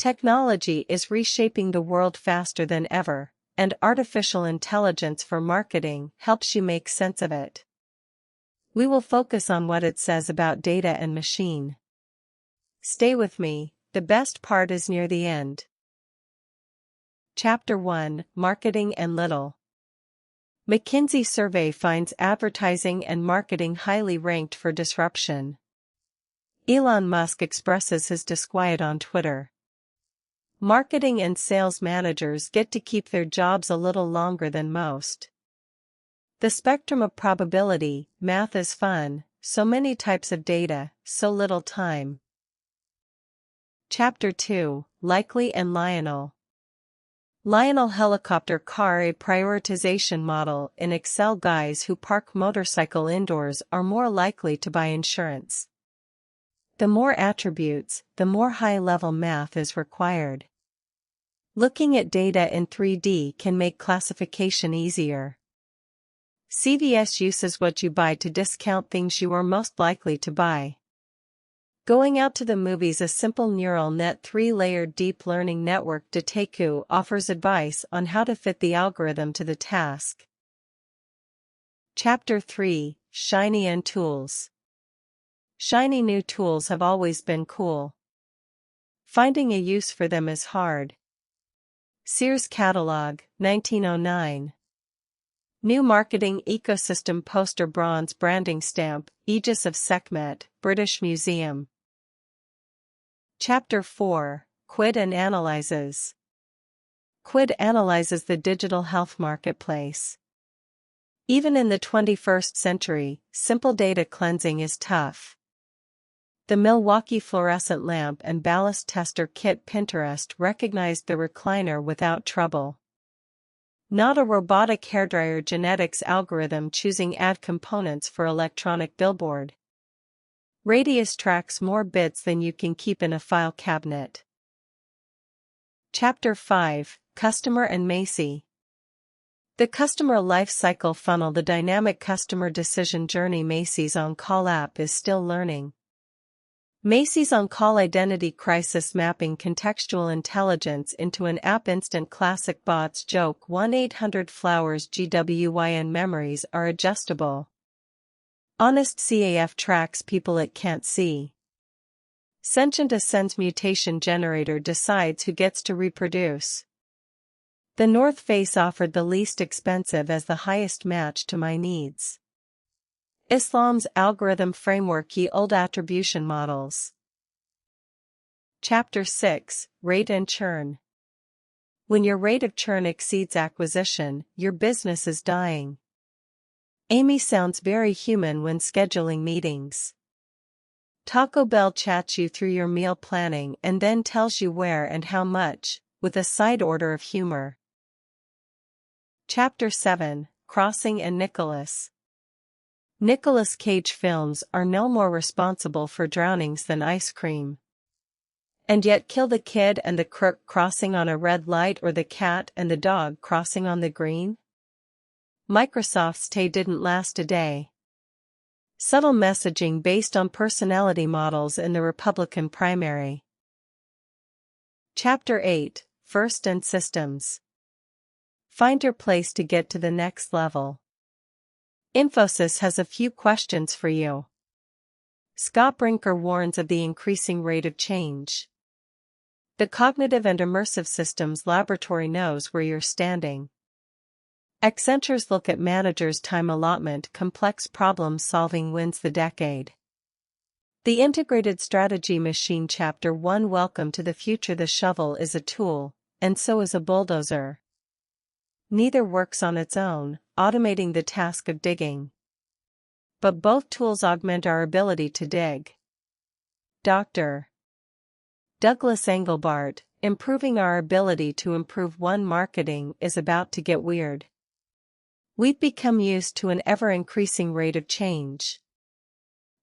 Technology is reshaping the world faster than ever, and artificial intelligence for marketing helps you make sense of it. We will focus on what it says about data and machine. Stay with me, the best part is near the end. Chapter 1: Marketing and Little. McKinsey survey finds advertising and marketing highly ranked for disruption. Elon Musk expresses his disquiet on Twitter. Marketing and sales managers get to keep their jobs a little longer than most. The spectrum of probability, math is fun, so many types of data, so little time. Chapter 2: Likely and Lionel. Lionel helicopter car a prioritization model in Excel. Guys who park motorcycle indoors are more likely to buy insurance. The more attributes, the more high-level math is required. Looking at data in 3D can make classification easier. CVS uses what you buy to discount things you are most likely to buy. Going out to the movies. A simple neural net 3-layered deep learning network Dateku offers advice on how to fit the algorithm to the task. Chapter 3: Shiny and Tools. Shiny new tools have always been cool. Finding a use for them is hard. Sears Catalog, 1909. New marketing ecosystem poster bronze branding stamp, Aegis of Sekhmet, British Museum. Chapter 4: Quid and Analyzes. Quid analyzes the digital health marketplace. Even in the 21st century, simple data cleansing is tough. The Milwaukee fluorescent lamp and ballast tester kit. Pinterest recognized the recliner without trouble. Not a robotic hairdryer. Genetics algorithm choosing ad components for electronic billboard. Radius tracks more bits than you can keep in a file cabinet. Chapter 5: Customer and Macy. The customer life cycle funnel. The dynamic customer decision journey. Macy's on-call app is still learning. Macy's on-call identity crisis mapping contextual intelligence into an app. Instant classic bots joke 1-800-Flowers. GWYN memories are adjustable. Honest CAF tracks people it can't see. Sentient Ascends mutation generator decides who gets to reproduce. The North Face offered the least expensive as the highest match to my needs. Islam's algorithm framework. Ye old attribution models. Chapter 6: Rate and Churn. When your rate of churn exceeds acquisition, your business is dying. Amy sounds very human when scheduling meetings. Taco Bell chats you through your meal planning and then tells you where and how much, with a side order of humor. Chapter 7: Crossing and Nicolas. Nicolas Cage films are no more responsible for drownings than ice cream. And yet kill the kid and the crook crossing on a red light, or the cat and the dog crossing on the green? Microsoft's Tay didn't last a day. Subtle messaging based on personality models in the Republican primary. Chapter 8: First and Systems. Find your place to get to the next level. Infosys has a few questions for you. Scott Brinker warns of the increasing rate of change. The Cognitive and Immersive Systems Laboratory knows where you're standing. Accenture's look at managers' time allotment. Complex problem solving wins the decade. The Integrated Strategy Machine. Chapter 1: Welcome to the future. The shovel is a tool, and so is a bulldozer. Neither works on its own, automating the task of digging. But both tools augment our ability to dig. Dr. Douglas Engelbart. Improving our ability to improve. One, marketing is about to get weird. We've become used to an ever-increasing rate of change.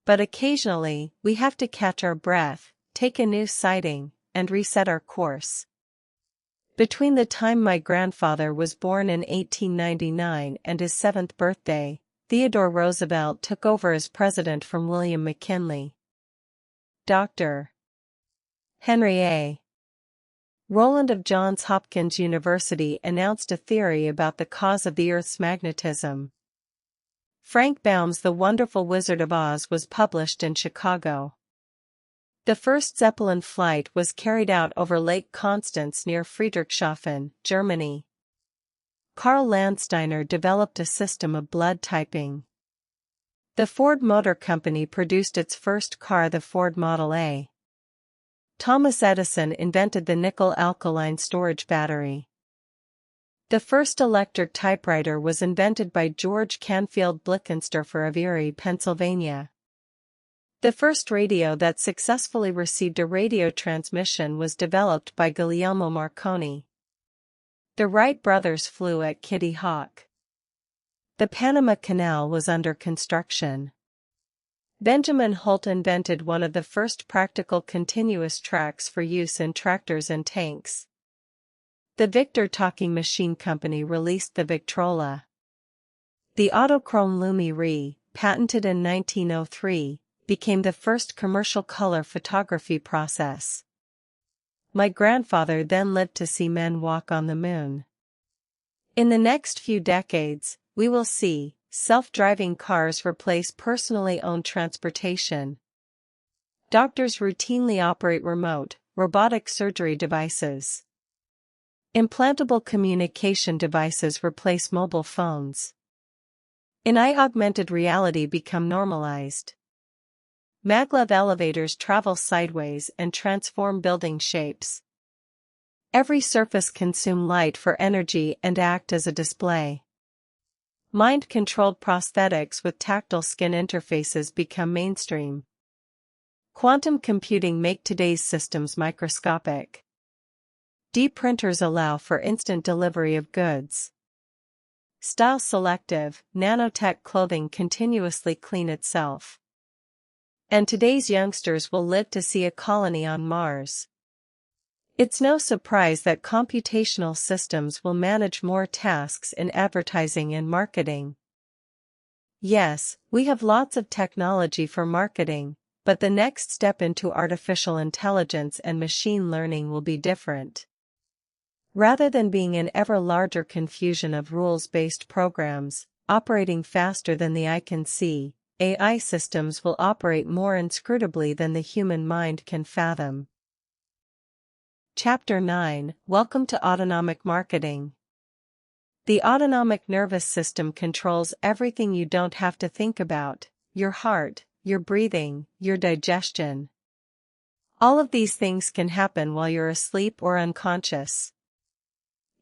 But occasionally, we have to catch our breath, take a new sighting, and reset our course. Between the time my grandfather was born in 1899 and his 7th birthday, Theodore Roosevelt took over as president from William McKinley. Dr. Henry A. Roland of Johns Hopkins University announced a theory about the cause of the Earth's magnetism. Frank Baum's The Wonderful Wizard of Oz was published in Chicago. The first Zeppelin flight was carried out over Lake Constance near Friedrichshafen, Germany. Karl Landsteiner developed a system of blood typing. The Ford Motor Company produced its first car, the Ford Model A. Thomas Edison invented the nickel alkaline storage battery. The first electric typewriter was invented by George Canfield Blickensderfer of Erie, Pennsylvania. The first radio that successfully received a radio transmission was developed by Guglielmo Marconi. The Wright brothers flew at Kitty Hawk. The Panama Canal was under construction. Benjamin Holt invented one of the first practical continuous tracks for use in tractors and tanks. The Victor Talking Machine Company released the Victrola. The Autochrome Lumie, patented in 1903, became the first commercial color photography process. My grandfather then lived to see men walk on the moon. In the next few decades, we will see self-driving cars replace personally owned transportation. Doctors routinely operate remote, robotic surgery devices. Implantable communication devices replace mobile phones. In-eye augmented reality become normalized. Maglev elevators travel sideways and transform building shapes. Every surface consume light for energy and act as a display. Mind-controlled prosthetics with tactile skin interfaces become mainstream. Quantum computing make today's systems microscopic. Deep printers allow for instant delivery of goods. Style-selective, nanotech clothing continuously clean itself. And today's youngsters will live to see a colony on Mars. It's no surprise that computational systems will manage more tasks in advertising and marketing. Yes, we have lots of technology for marketing, but the next step into artificial intelligence and machine learning will be different. Rather than being an ever larger confusion of rules-based programs, operating faster than the eye can see, AI systems will operate more inscrutably than the human mind can fathom. Chapter 9 – Welcome to Autonomic Marketing. The autonomic nervous system controls everything you don't have to think about: your heart, your breathing, your digestion. All of these things can happen while you're asleep or unconscious.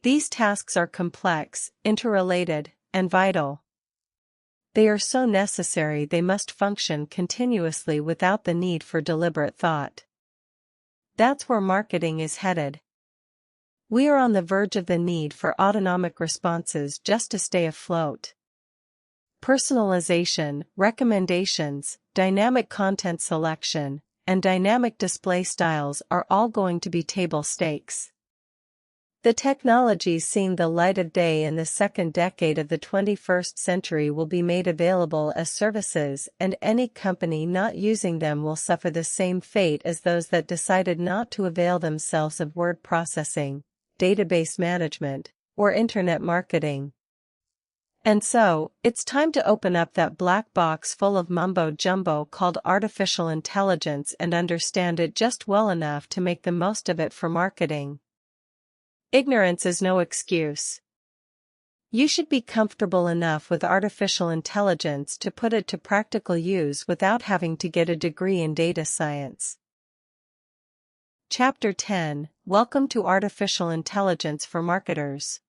These tasks are complex, interrelated, and vital. They are so necessary they must function continuously without the need for deliberate thought. That's where marketing is headed. We are on the verge of the need for autonomic responses just to stay afloat. Personalization, recommendations, dynamic content selection, and dynamic display styles are all going to be table stakes. The technologies seeing the light of day in the second decade of the 21st century will be made available as services, and any company not using them will suffer the same fate as those that decided not to avail themselves of word processing, database management, or internet marketing. And so, it's time to open up that black box full of mumbo-jumbo called artificial intelligence and understand it just well enough to make the most of it for marketing. Ignorance is no excuse. You should be comfortable enough with artificial intelligence to put it to practical use without having to get a degree in data science. Chapter 10 – Welcome to Artificial Intelligence for Marketers.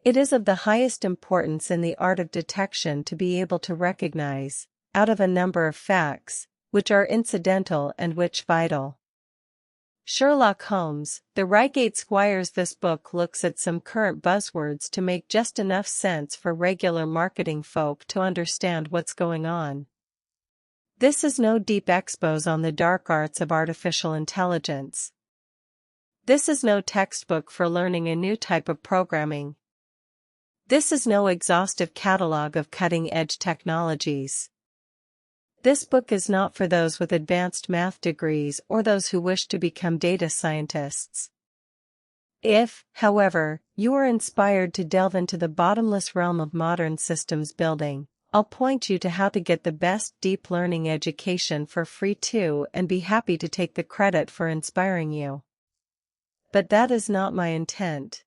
It is of the highest importance in the art of detection to be able to recognize, out of a number of facts, which are incidental and which vital. Sherlock Holmes, the Reigate Squires. This book looks at some current buzzwords to make just enough sense for regular marketing folk to understand what's going on. This is no deep expose on the dark arts of artificial intelligence. This is no textbook for learning a new type of programming. This is no exhaustive catalog of cutting-edge technologies. This book is not for those with advanced math degrees or those who wish to become data scientists. If, however, you are inspired to delve into the bottomless realm of modern systems building, I'll point you to how to get the best deep learning education for free too, and be happy to take the credit for inspiring you. But that is not my intent.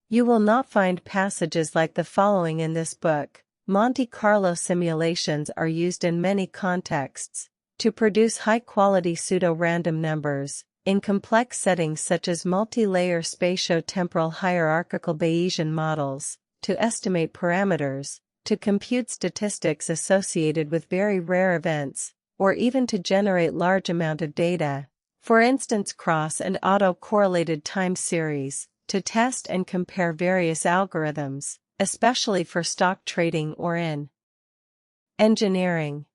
You will not find passages like the following in this book. Monte Carlo simulations are used in many contexts to produce high-quality pseudo-random numbers, in complex settings such as multi-layer spatio-temporal hierarchical Bayesian models, to estimate parameters, to compute statistics associated with very rare events, or even to generate large amount of data, for instance cross and auto-correlated time series, to test and compare various algorithms, especially for stock trading or in engineering.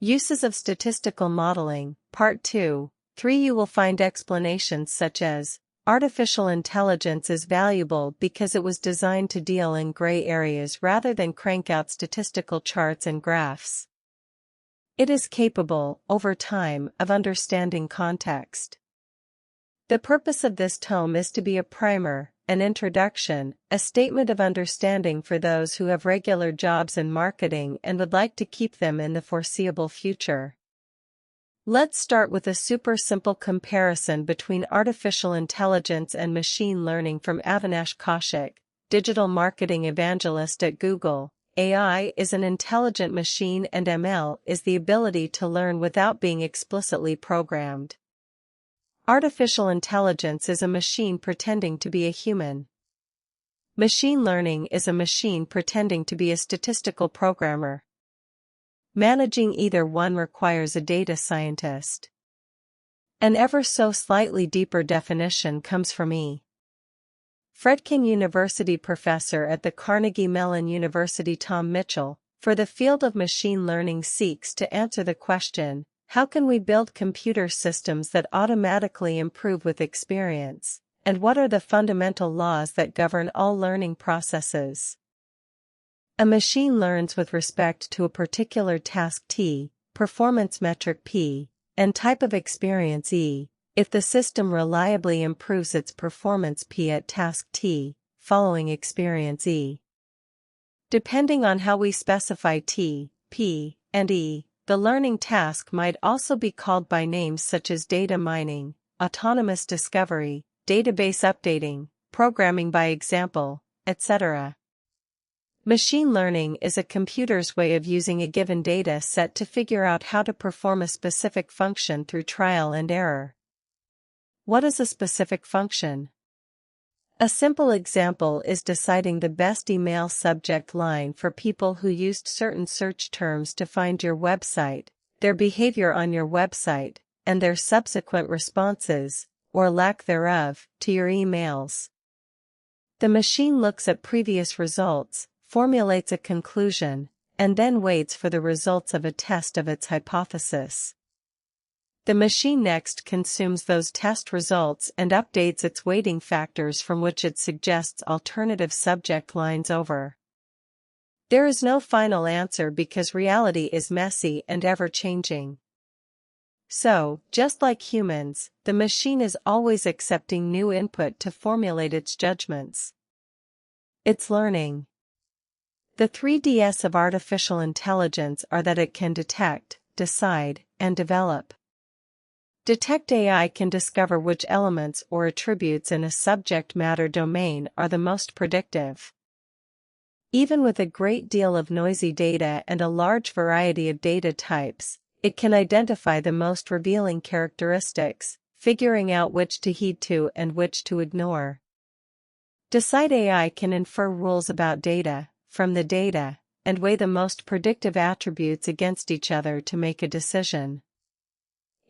Uses of statistical modeling, Part 2, 3. You will find explanations such as, artificial intelligence is valuable because it was designed to deal in gray areas rather than crank out statistical charts and graphs. It is capable, over time, of understanding context. The purpose of this tome is to be a primer, an introduction, a statement of understanding for those who have regular jobs in marketing and would like to keep them in the foreseeable future. Let's start with a super simple comparison between artificial intelligence and machine learning from Avinash Kaushik, digital marketing evangelist at Google. AI is an intelligent machine and ML is the ability to learn without being explicitly programmed. Artificial intelligence is a machine pretending to be a human. Machine learning is a machine pretending to be a statistical programmer. Managing either one requires a data scientist. An ever so slightly deeper definition comes from E. Fredkin University professor at the Carnegie Mellon University Tom Mitchell, for the field of machine learning seeks to answer the question, how can we build computer systems that automatically improve with experience, and what are the fundamental laws that govern all learning processes? A machine learns with respect to a particular task T, performance metric P, and type of experience E, if the system reliably improves its performance P at task T, following experience E. Depending on how we specify T, P, and E, the learning task might also be called by names such as data mining, autonomous discovery, database updating, programming by example, etc. Machine learning is a computer's way of using a given data set to figure out how to perform a specific function through trial and error. What is a specific function? A simple example is deciding the best email subject line for people who used certain search terms to find your website, their behavior on your website, and their subsequent responses, or lack thereof, to your emails. The machine looks at previous results, formulates a conclusion, and then waits for the results of a test of its hypothesis. The machine next consumes those test results and updates its weighting factors from which it suggests alternative subject lines over. There is no final answer because reality is messy and ever-changing. So, just like humans, the machine is always accepting new input to formulate its judgments. It's learning. The 3Ds of artificial intelligence are that it can detect, decide, and develop. Detect AI can discover which elements or attributes in a subject matter domain are the most predictive. Even with a great deal of noisy data and a large variety of data types, it can identify the most revealing characteristics, figuring out which to heed to and which to ignore. Decide AI can infer rules about data, from the data, and weigh the most predictive attributes against each other to make a decision.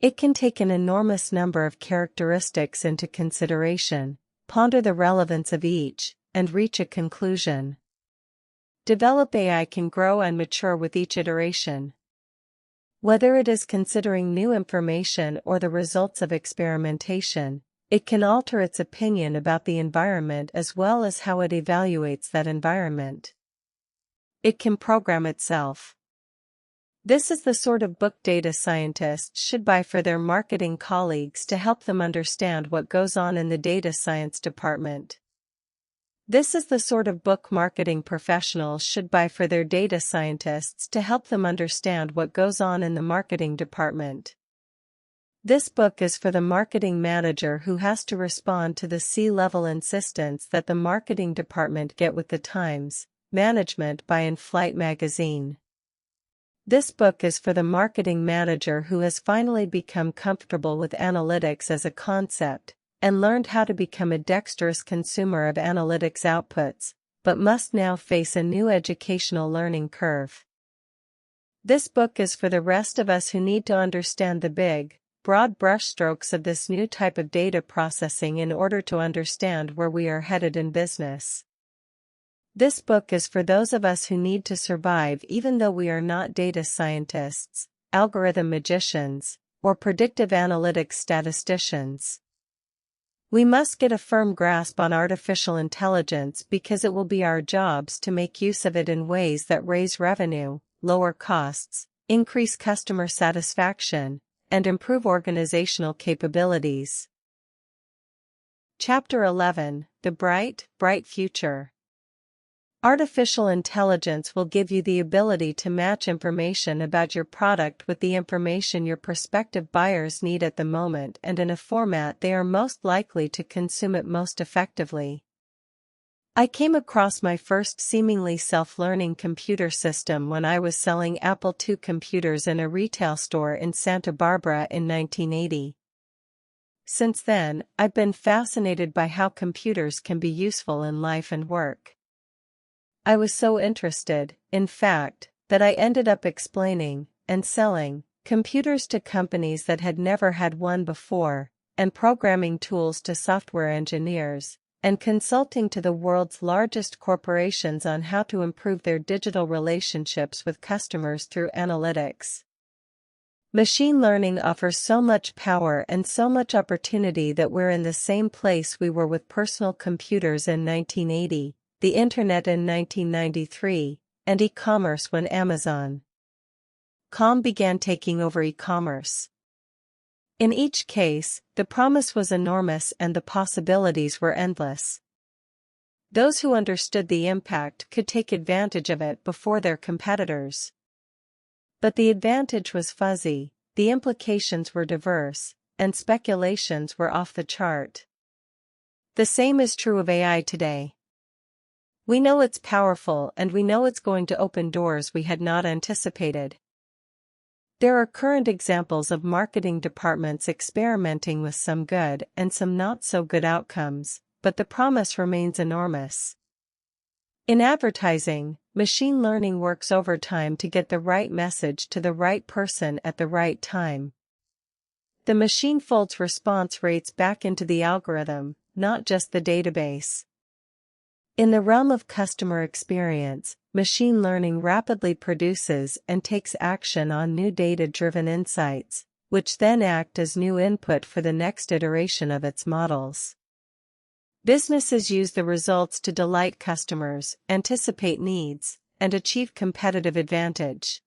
It can take an enormous number of characteristics into consideration, ponder the relevance of each, and reach a conclusion. Develop AI can grow and mature with each iteration. Whether it is considering new information or the results of experimentation, it can alter its opinion about the environment as well as how it evaluates that environment. It can program itself. This is the sort of book data scientists should buy for their marketing colleagues to help them understand what goes on in the data science department. This is the sort of book marketing professionals should buy for their data scientists to help them understand what goes on in the marketing department. This book is for the marketing manager who has to respond to the C-level insistence that the marketing department get with the times. Management by In-Flight Magazine. This book is for the marketing manager who has finally become comfortable with analytics as a concept, and learned how to become a dexterous consumer of analytics outputs, but must now face a new educational learning curve. This book is for the rest of us who need to understand the big, broad brushstrokes of this new type of data processing in order to understand where we are headed in business. This book is for those of us who need to survive even though we are not data scientists, algorithm magicians, or predictive analytics statisticians. We must get a firm grasp on artificial intelligence because it will be our jobs to make use of it in ways that raise revenue, lower costs, increase customer satisfaction, and improve organizational capabilities. Chapter 11: The Bright, Bright Future. Artificial intelligence will give you the ability to match information about your product with the information your prospective buyers need at the moment and in a format they are most likely to consume it most effectively. I came across my first seemingly self-learning computer system when I was selling Apple II computers in a retail store in Santa Barbara in 1980. Since then, I've been fascinated by how computers can be useful in life and work. I was so interested, in fact, that I ended up explaining and selling computers to companies that had never had one before, and programming tools to software engineers, and consulting to the world's largest corporations on how to improve their digital relationships with customers through analytics. Machine learning offers so much power and so much opportunity that we're in the same place we were with personal computers in 1980. The Internet in 1993, and e-commerce when Amazon.com began taking over e-commerce. In each case, the promise was enormous and the possibilities were endless. Those who understood the impact could take advantage of it before their competitors. But the advantage was fuzzy, the implications were diverse, and speculations were off the chart. The same is true of AI today. We know it's powerful and we know it's going to open doors we had not anticipated. There are current examples of marketing departments experimenting with some good and some not so good outcomes, but the promise remains enormous. In advertising, machine learning works overtime to get the right message to the right person at the right time. The machine folds response rates back into the algorithm, not just the database. In the realm of customer experience, machine learning rapidly produces and takes action on new data-driven insights, which then act as new input for the next iteration of its models. Businesses use the results to delight customers, anticipate needs, and achieve competitive advantage.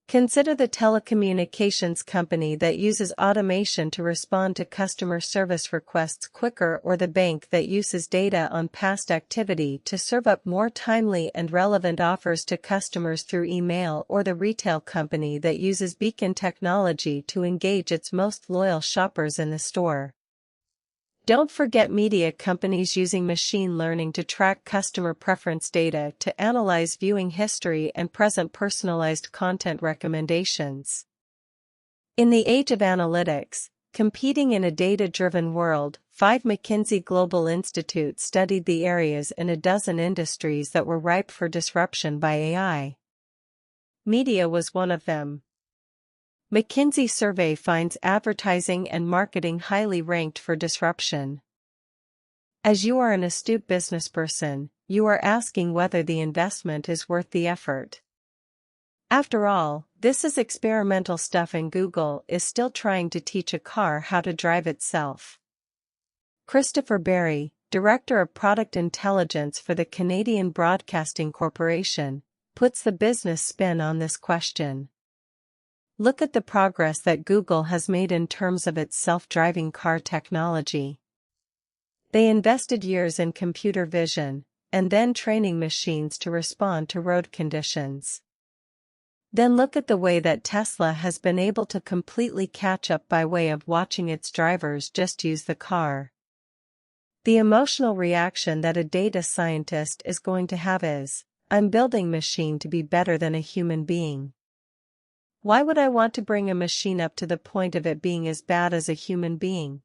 Consider the telecommunications company that uses automation to respond to customer service requests quicker, or the bank that uses data on past activity to serve up more timely and relevant offers to customers through email, or the retail company that uses beacon technology to engage its most loyal shoppers in the store. Don't forget media companies using machine learning to track customer preference data to analyze viewing history and present personalized content recommendations. In the age of analytics, competing in a data-driven world, 5 McKinsey Global Institute studied the areas in a dozen industries that were ripe for disruption by AI. Media was one of them. McKinsey survey finds advertising and marketing highly ranked for disruption. As you are an astute businessperson, you are asking whether the investment is worth the effort. After all, this is experimental stuff and Google is still trying to teach a car how to drive itself. Christopher Berry, Director of Product Intelligence for the Canadian Broadcasting Corporation, puts the business spin on this question. Look at the progress that Google has made in terms of its self-driving car technology. They invested years in computer vision, and then training machines to respond to road conditions. Then look at the way that Tesla has been able to completely catch up by way of watching its drivers just use the car. The emotional reaction that a data scientist is going to have is, I'm building a machine to be better than a human being. Why would I want to bring a machine up to the point of it being as bad as a human being?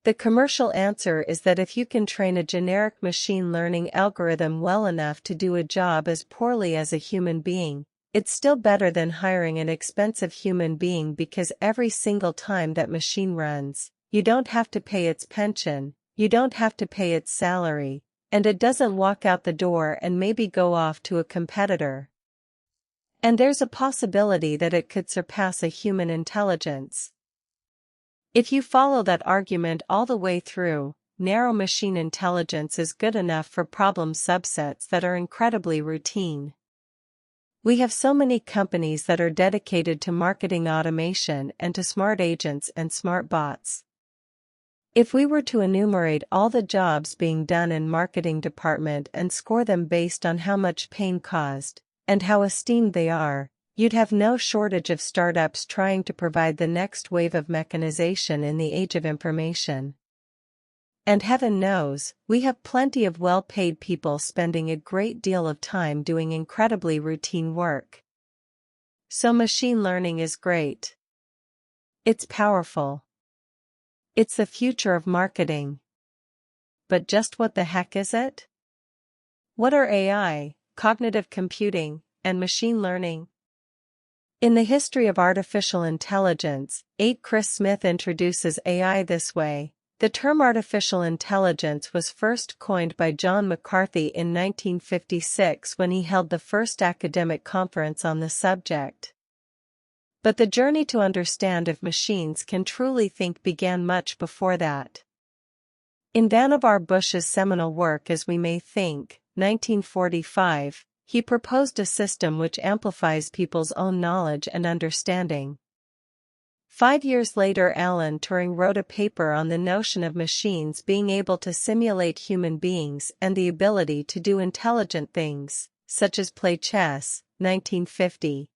The commercial answer is that if you can train a generic machine learning algorithm well enough to do a job as poorly as a human being, it's still better than hiring an expensive human being, because every single time that machine runs, you don't have to pay its pension, you don't have to pay its salary, and it doesn't walk out the door and maybe go off to a competitor. And there's a possibility that it could surpass a human intelligence. If you follow that argument all the way through, narrow machine intelligence is good enough for problem subsets that are incredibly routine. We have so many companies that are dedicated to marketing automation and to smart agents and smart bots. If we were to enumerate all the jobs being done in marketing department and score them based on how much pain caused, and how esteemed they are, you'd have no shortage of startups trying to provide the next wave of mechanization in the age of information. And heaven knows, we have plenty of well-paid people spending a great deal of time doing incredibly routine work. So machine learning is great. It's powerful. It's the future of marketing. But just what the heck is it? What are AI, cognitive computing, and machine learning? In the history of artificial intelligence, Chris Smith introduces AI this way. The term artificial intelligence was first coined by John McCarthy in 1956 when he held the first academic conference on the subject. But the journey to understand if machines can truly think began much before that. In Vannevar Bush's seminal work As We May Think, 1945, he proposed a system which amplifies people's own knowledge and understanding. 5 years later, Alan Turing wrote a paper on the notion of machines being able to simulate human beings and the ability to do intelligent things, such as play chess, 1950.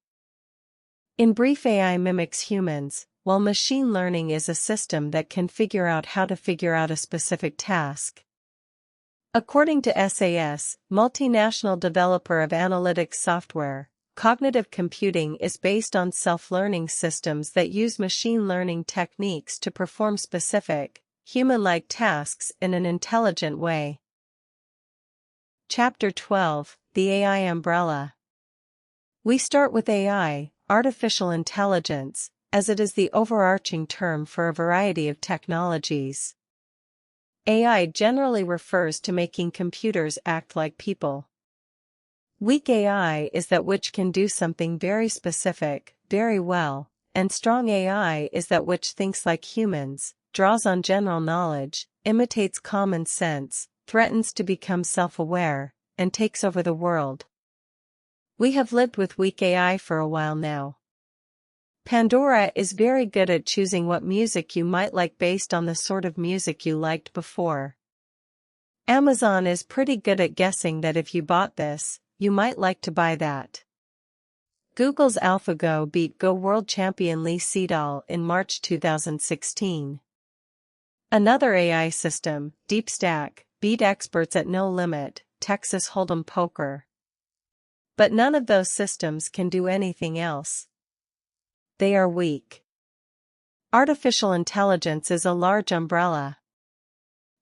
In brief, AI mimics humans, while machine learning is a system that can figure out how to figure out a specific task. According to SAS, multinational developer of analytics software, cognitive computing is based on self-learning systems that use machine learning techniques to perform specific, human-like tasks in an intelligent way. Chapter 12, The AI Umbrella. We start with AI, artificial intelligence, as it is the overarching term for a variety of technologies. AI generally refers to making computers act like people. Weak AI is that which can do something very specific, very well, and strong AI is that which thinks like humans, draws on general knowledge, imitates common sense, threatens to become self-aware, and takes over the world. We have lived with weak AI for a while now. Pandora is very good at choosing what music you might like based on the sort of music you liked before. Amazon is pretty good at guessing that if you bought this, you might like to buy that. Google's AlphaGo beat Go world champion Lee Sedol in March 2016. Another AI system, DeepStack, beat experts at No Limit, Texas Hold'em Poker. But none of those systems can do anything else. They are weak. Artificial intelligence is a large umbrella.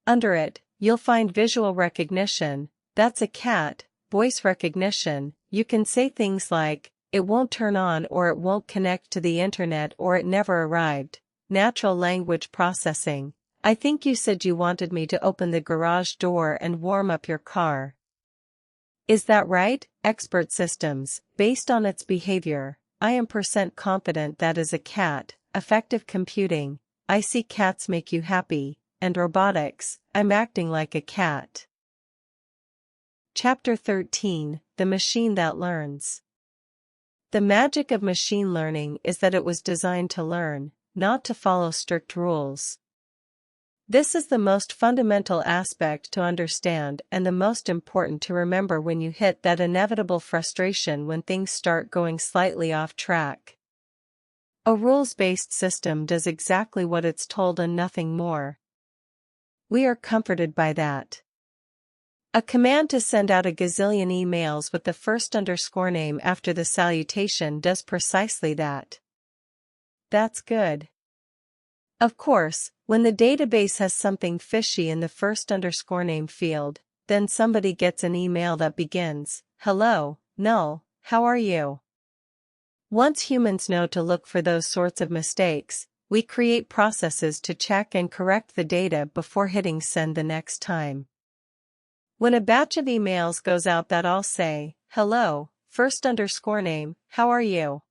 Under it, you'll find visual recognition, that's a cat, voice recognition, you can say things like, it won't turn on or it won't connect to the internet or it never arrived, natural language processing, I think you said you wanted me to open the garage door and warm up your car. Is that right? Expert systems, based on its behavior, I am confident that is a cat, effective computing, I see cats make you happy, and robotics, I'm acting like a cat. Chapter 13, The Machine That Learns. The magic of machine learning is that it was designed to learn, not to follow strict rules. This is the most fundamental aspect to understand and the most important to remember when you hit that inevitable frustration when things start going slightly off track. A rules-based system does exactly what it's told and nothing more. We are comforted by that. A command to send out a gazillion emails with the first underscore name after the salutation does precisely that. That's good. Of course, when the database has something fishy in the first underscore name field, then somebody gets an email that begins, "Hello, null, how are you?" Once humans know to look for those sorts of mistakes, we create processes to check and correct the data before hitting send the next time. When a batch of emails goes out that all say, "Hello, first underscore name, how are you?"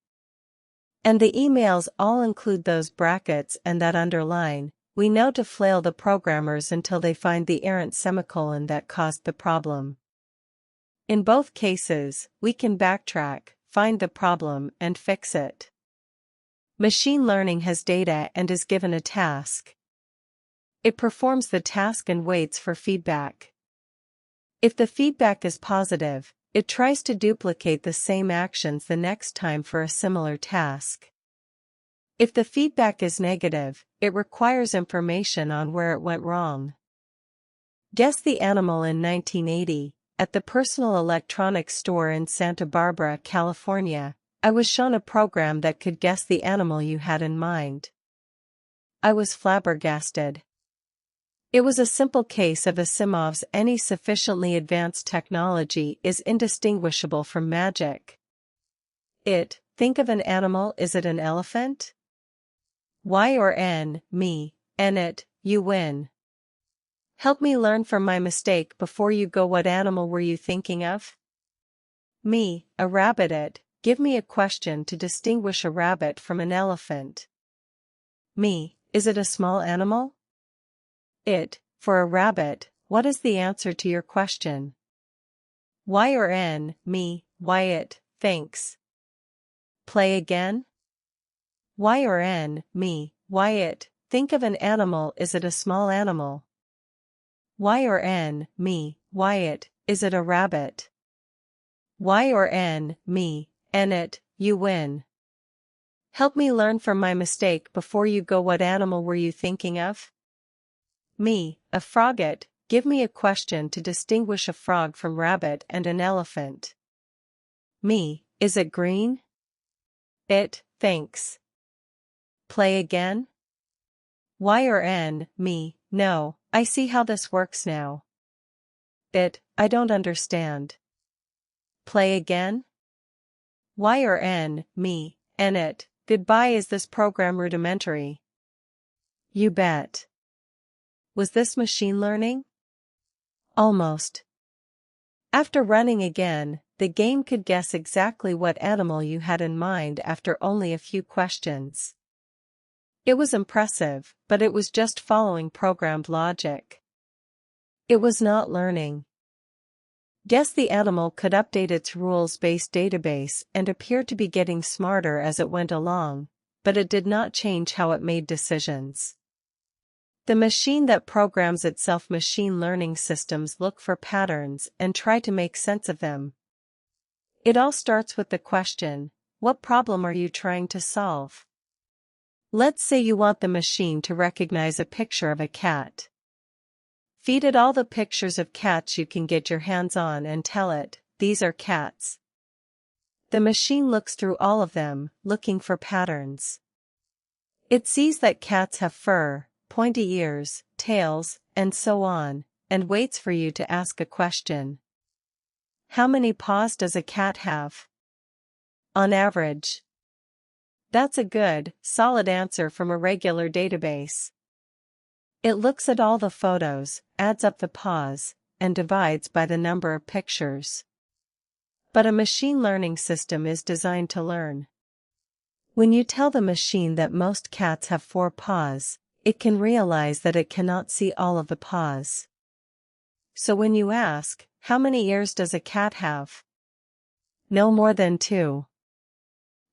and the emails all include those brackets and that underline, we know to flail the programmers until they find the errant semicolon that caused the problem. In both cases, we can backtrack, find the problem, and fix it. Machine learning has data and is given a task. It performs the task and waits for feedback. If the feedback is positive, it tries to duplicate the same actions the next time for a similar task. If the feedback is negative, it requires information on where it went wrong. Guess the animal in 1980, at the personal electronics store in Santa Barbara, California, I was shown a program that could guess the animal you had in mind. I was flabbergasted. It was a simple case of Asimov's any sufficiently advanced technology is indistinguishable from magic. Think of an animal, is it an elephant? Y or N, me, N it, you win. Help me learn from my mistake before you go, what animal were you thinking of? Me, a rabbit. It, give me a question to distinguish a rabbit from an elephant. Me, is it a small animal? It, for a rabbit, what is the answer to your question? Y or N, me, why it, thanks. Play again? Y or N, me, why it, think of an animal, is it a small animal? Y or N, me, why it, is it a rabbit? Y or N, me, N it, you win. Help me learn from my mistake before you go, what animal were you thinking of? Me, a frog. It, give me a question to distinguish a frog from rabbit and an elephant. Me, is it green? It, thanks. Play again? Y or N, me, no, I see how this works now. It, I don't understand. Play again? Y or N, me, N it, goodbye, is this program rudimentary? You bet. Was this machine learning? Almost. After running again, the game could guess exactly what animal you had in mind after only a few questions. It was impressive, but it was just following programmed logic. It was not learning. Guess the animal could update its rules-based database and appear to be getting smarter as it went along, but it did not change how it made decisions. The machine that programs itself, machine learning systems, look for patterns and try to make sense of them. It all starts with the question, what problem are you trying to solve? Let's say you want the machine to recognize a picture of a cat. Feed it all the pictures of cats you can get your hands on and tell it, these are cats. The machine looks through all of them, looking for patterns. It sees that cats have fur, pointy ears, tails, and so on, and waits for you to ask a question. How many paws does a cat have? On average. That's a good, solid answer from a regular database. It looks at all the photos, adds up the paws, and divides by the number of pictures. But a machine learning system is designed to learn. When you tell the machine that most cats have 4 paws, it can realize that it cannot see all of the paws. So when you ask, how many ears does a cat have? No more than 2.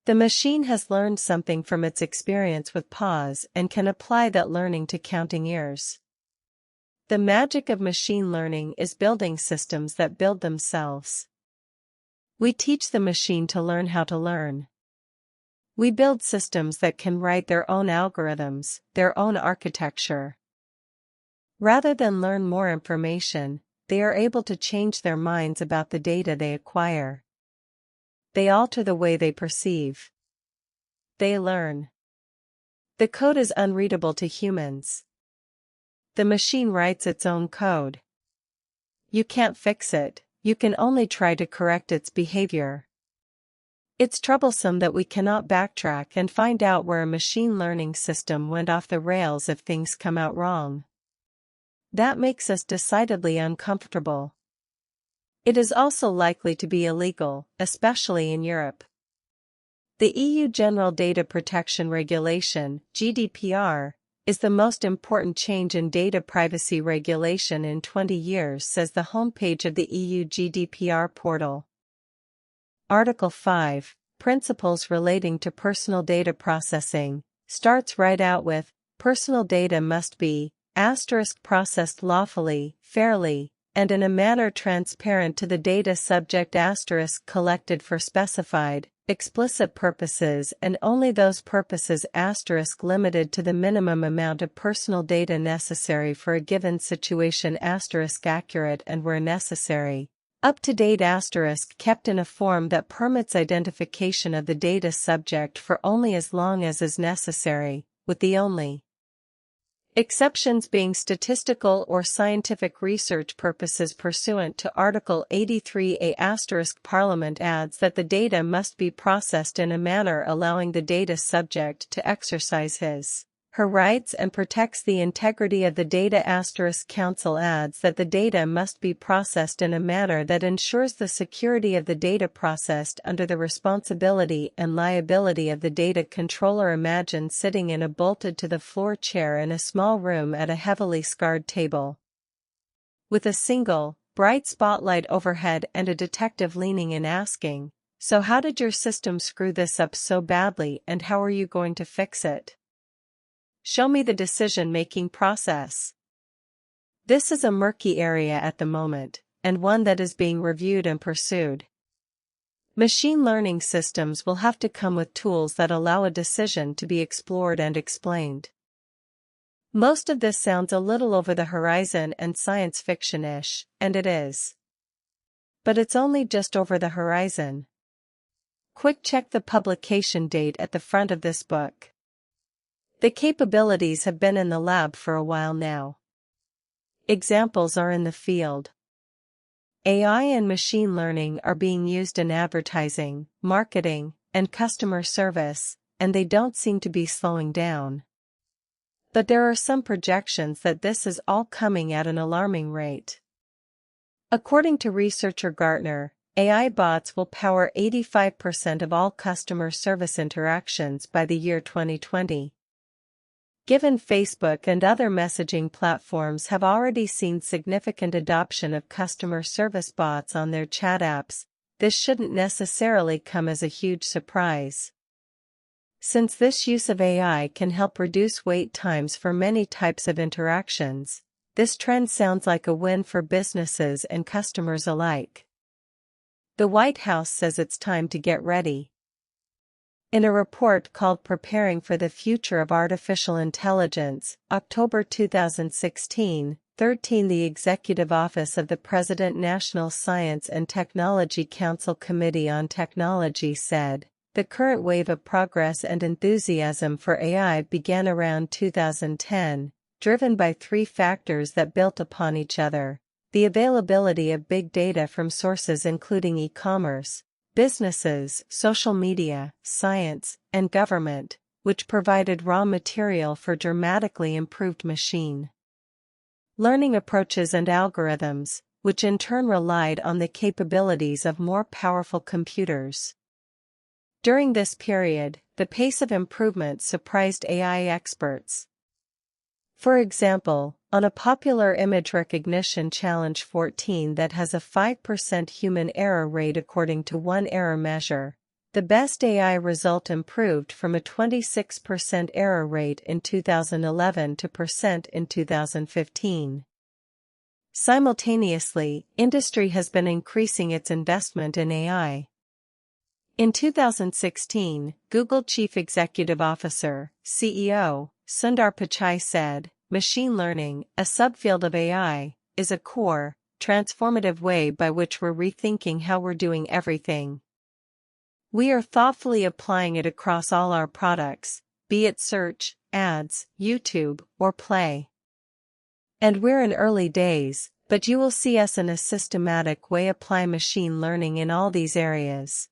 The machine has learned something from its experience with paws and can apply that learning to counting ears. The magic of machine learning is building systems that build themselves. We teach the machine to learn how to learn. We build systems that can write their own algorithms, their own architecture. Rather than learn more information, they are able to change their minds about the data they acquire. They alter the way they perceive. They learn. The code is unreadable to humans. The machine writes its own code. You can't fix it, you can only try to correct its behavior. It's troublesome that we cannot backtrack and find out where a machine learning system went off the rails if things come out wrong. That makes us decidedly uncomfortable. It is also likely to be illegal, especially in Europe. The EU General Data Protection Regulation, GDPR, is the most important change in data privacy regulation in 20 years, says the homepage of the EU GDPR portal. Article 5, Principles Relating to Personal Data Processing, starts right out with, personal data must be processed lawfully, fairly, and in a manner transparent to the data subject collected for specified, explicit purposes and only those purposes limited to the minimum amount of personal data necessary for a given situation accurate and where necessary. Up-to-date kept in a form that permits identification of the data subject for only as long as is necessary, with the only exceptions being statistical or scientific research purposes pursuant to Article 83A*. Parliament adds that the data must be processed in a manner allowing the data subject to exercise her rights and protects the integrity of the data. Council adds that the data must be processed in a manner that ensures the security of the data processed under the responsibility and liability of the data controller. Imagine sitting in a bolted-to-the-floor chair in a small room at a heavily scarred table, with a single, bright spotlight overhead and a detective leaning in asking, "So how did your system screw this up so badly and how are you going to fix it? Show me the decision-making process." This is a murky area at the moment, and one that is being reviewed and pursued. Machine learning systems will have to come with tools that allow a decision to be explored and explained. Most of this sounds a little over the horizon and science fiction-ish, and it is. But it's only just over the horizon. Quick check the publication date at the front of this book. The capabilities have been in the lab for a while now. Examples are in the field. AI and machine learning are being used in advertising, marketing, and customer service, and they don't seem to be slowing down. But there are some projections that this is all coming at an alarming rate. According to researcher Gartner, AI bots will power 85% of all customer service interactions by the year 2020. Given Facebook and other messaging platforms have already seen significant adoption of customer service bots on their chat apps, this shouldn't necessarily come as a huge surprise. Since this use of AI can help reduce wait times for many types of interactions, this trend sounds like a win for businesses and customers alike. The White House says it's time to get ready. In a report called Preparing for the Future of Artificial Intelligence, October 2016, 13, the Executive Office of the President National Science and Technology Council Committee on Technology said, the current wave of progress and enthusiasm for AI began around 2010, driven by three factors that built upon each other: the availability of big data from sources including e-commerce, businesses, social media, science, and government, which provided raw material for dramatically improved machine learning approaches and algorithms, which in turn relied on the capabilities of more powerful computers. During this period, the pace of improvement surprised AI experts. For example, on a popular image recognition challenge 14 that has a 5% human error rate according to one error measure, The best AI result improved from a 26% error rate in 2011 to percent in 2015. Simultaneously, industry has been increasing its investment in AI. In 2016, Google Chief Executive Officer, CEO, Sundar Pichai said, "Machine learning, a subfield of AI, is a core, transformative way by which we're rethinking how we're doing everything. We are thoughtfully applying it across all our products, be it search, ads, YouTube, or Play. And we're in early days, but you will see us in a systematic way apply machine learning in all these areas."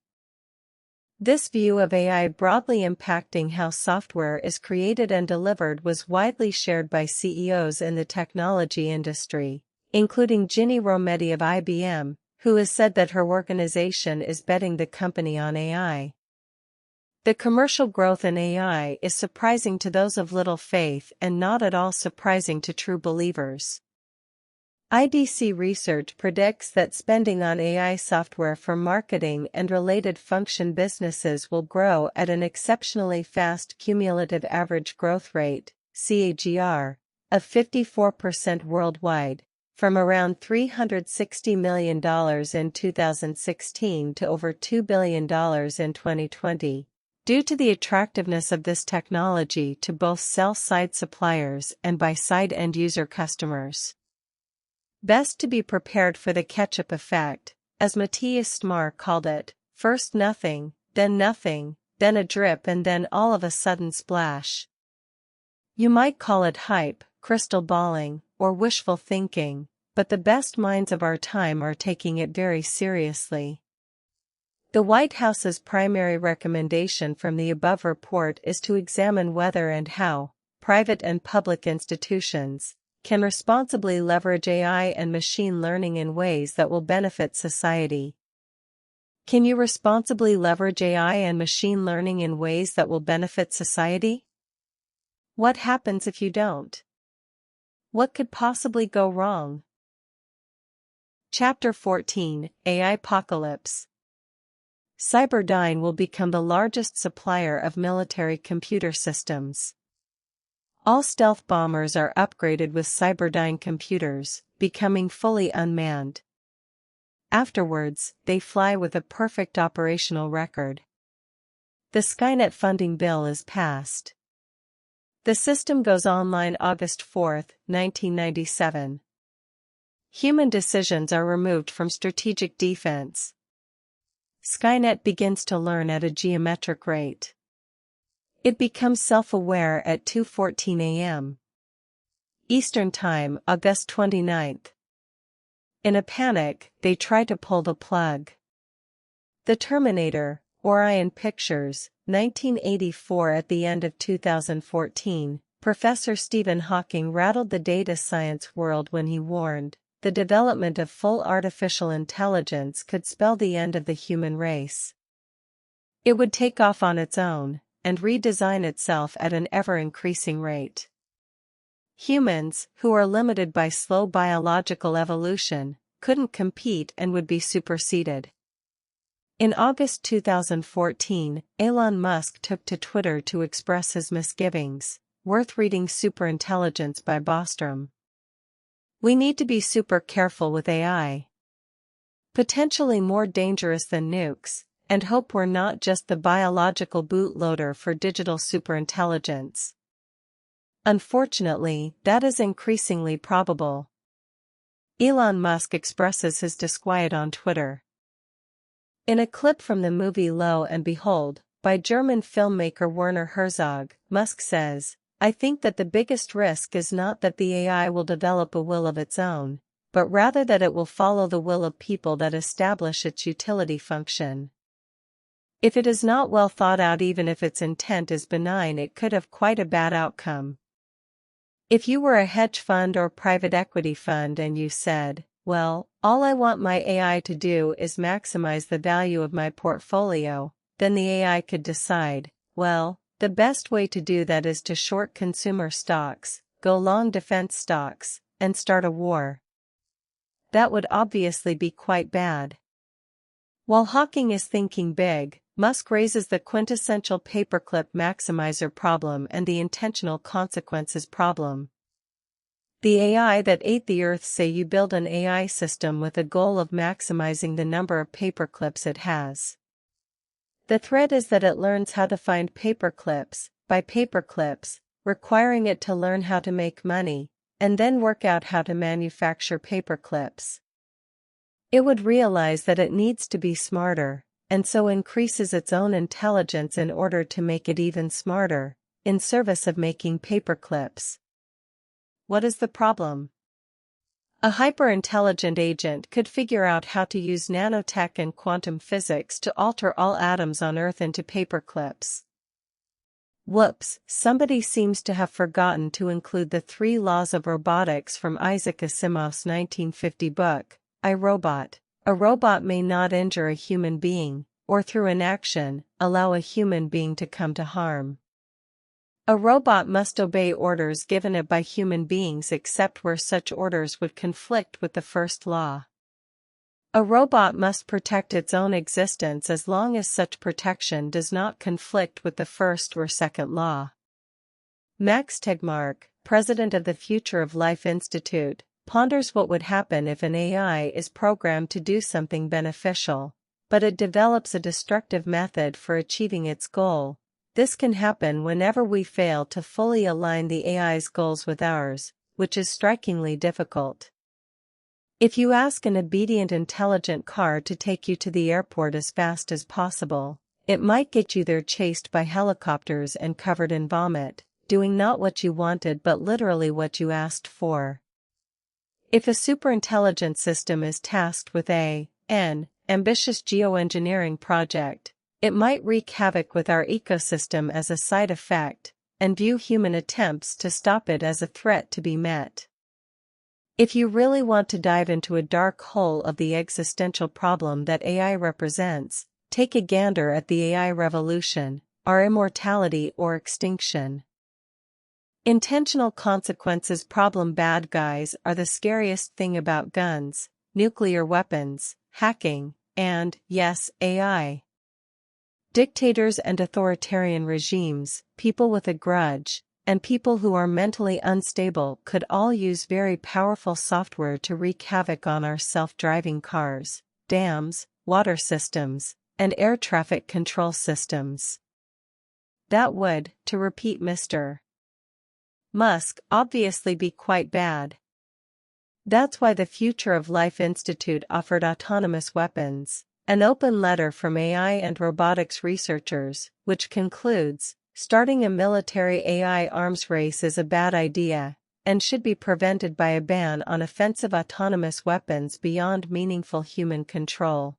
This view of AI broadly impacting how software is created and delivered was widely shared by CEOs in the technology industry, including Ginni Rometty of IBM, who has said that her organization is betting the company on AI. The commercial growth in AI is surprising to those of little faith and not at all surprising to true believers. IDC research predicts that spending on AI software for marketing and related function businesses will grow at an exceptionally fast cumulative average growth rate, CAGR, of 54% worldwide, from around $360 million in 2016 to over $2 billion in 2020, due to the attractiveness of this technology to both sell-side suppliers and buy-side end-user customers. Best to be prepared for the ketchup effect, as Matthias Smar called it, first nothing, then a drip and then all of a sudden splash. You might call it hype, crystal balling, or wishful thinking, but the best minds of our time are taking it very seriously. The White House's primary recommendation from the above report is to examine whether and how private and public institutions can responsibly leverage AI and machine learning in ways that will benefit society. Can you responsibly leverage AI and machine learning in ways that will benefit society? What happens if you don't? What could possibly go wrong? Chapter 14, AI-Pocalypse. Cyberdyne will become the largest supplier of military computer systems. All stealth bombers are upgraded with Cyberdyne computers, becoming fully unmanned. Afterwards, they fly with a perfect operational record. The Skynet funding bill is passed. The system goes online August 4, 1997. Human decisions are removed from strategic defense. Skynet begins to learn at a geometric rate. It becomes self-aware at 2:14 a.m. Eastern Time, August 29. In a panic, they try to pull the plug. The Terminator, Orion Pictures, 1984. At the end of 2014, Professor Stephen Hawking rattled the data science world when he warned, the development of full artificial intelligence could spell the end of the human race. It would take off on its own and redesign itself at an ever-increasing rate. Humans, who are limited by slow biological evolution, couldn't compete and would be superseded. In August 2014, Elon Musk took to Twitter to express his misgivings, worth reading Superintelligence by Bostrom. "We need to be super careful with AI. Potentially more dangerous than nukes, and hope we're not just the biological bootloader for digital superintelligence. Unfortunately, that is increasingly probable." Elon Musk expresses his disquiet on Twitter. In a clip from the movie Lo and Behold, by German filmmaker Werner Herzog, Musk says, "I think that the biggest risk is not that the AI will develop a will of its own, but rather that it will follow the will of people that establish its utility function. If it is not well thought out, even if its intent is benign, it could have quite a bad outcome." If you were a hedge fund or private equity fund and you said, "Well, all I want my AI to do is maximize the value of my portfolio," then the AI could decide, well, the best way to do that is to short consumer stocks, go long defense stocks, and start a war. That would obviously be quite bad. While Hawking is thinking big, Musk raises the quintessential paperclip maximizer problem and the intentional consequences problem. The AI that ate the Earth. Say you build an AI system with a goal of maximizing the number of paperclips it has. The threat is that it learns how to find paperclips, by paperclips, requiring it to learn how to make money, and then work out how to manufacture paperclips. It would realize that it needs to be smarter, and so increases its own intelligence in order to make it even smarter, in service of making paperclips. What is the problem? A hyper-intelligent agent could figure out how to use nanotech and quantum physics to alter all atoms on Earth into paperclips. Whoops, somebody seems to have forgotten to include the 3 laws of robotics from Isaac Asimov's 1950 book, I, Robot. A robot may not injure a human being, or through inaction, allow a human being to come to harm. A robot must obey orders given it by human beings except where such orders would conflict with the first law. A robot must protect its own existence as long as such protection does not conflict with the first or second law. Max Tegmark, president of the Future of Life Institute, ponders what would happen if an AI is programmed to do something beneficial, but it develops a destructive method for achieving its goal. This can happen whenever we fail to fully align the AI's goals with ours, which is strikingly difficult. If you ask an obedient intelligent car to take you to the airport as fast as possible, it might get you there chased by helicopters and covered in vomit, doing not what you wanted but literally what you asked for. If a superintelligent system is tasked with an ambitious geoengineering project, it might wreak havoc with our ecosystem as a side effect, and view human attempts to stop it as a threat to be met. If you really want to dive into a dark hole of the existential problem that AI represents, take a gander at the AI revolution, our immortality or extinction. Intentional consequences problem. Bad guys are the scariest thing about guns, nuclear weapons, hacking, and, yes, AI. Dictators and authoritarian regimes, people with a grudge, and people who are mentally unstable could all use very powerful software to wreak havoc on our self-driving cars, dams, water systems, and air traffic control systems. That would, to repeat Mr. Musk, obviously be quite bad. That's why the Future of Life Institute offered autonomous weapons, an open letter from AI and robotics researchers, which concludes, starting a military AI arms race is a bad idea, and should be prevented by a ban on offensive autonomous weapons beyond meaningful human control.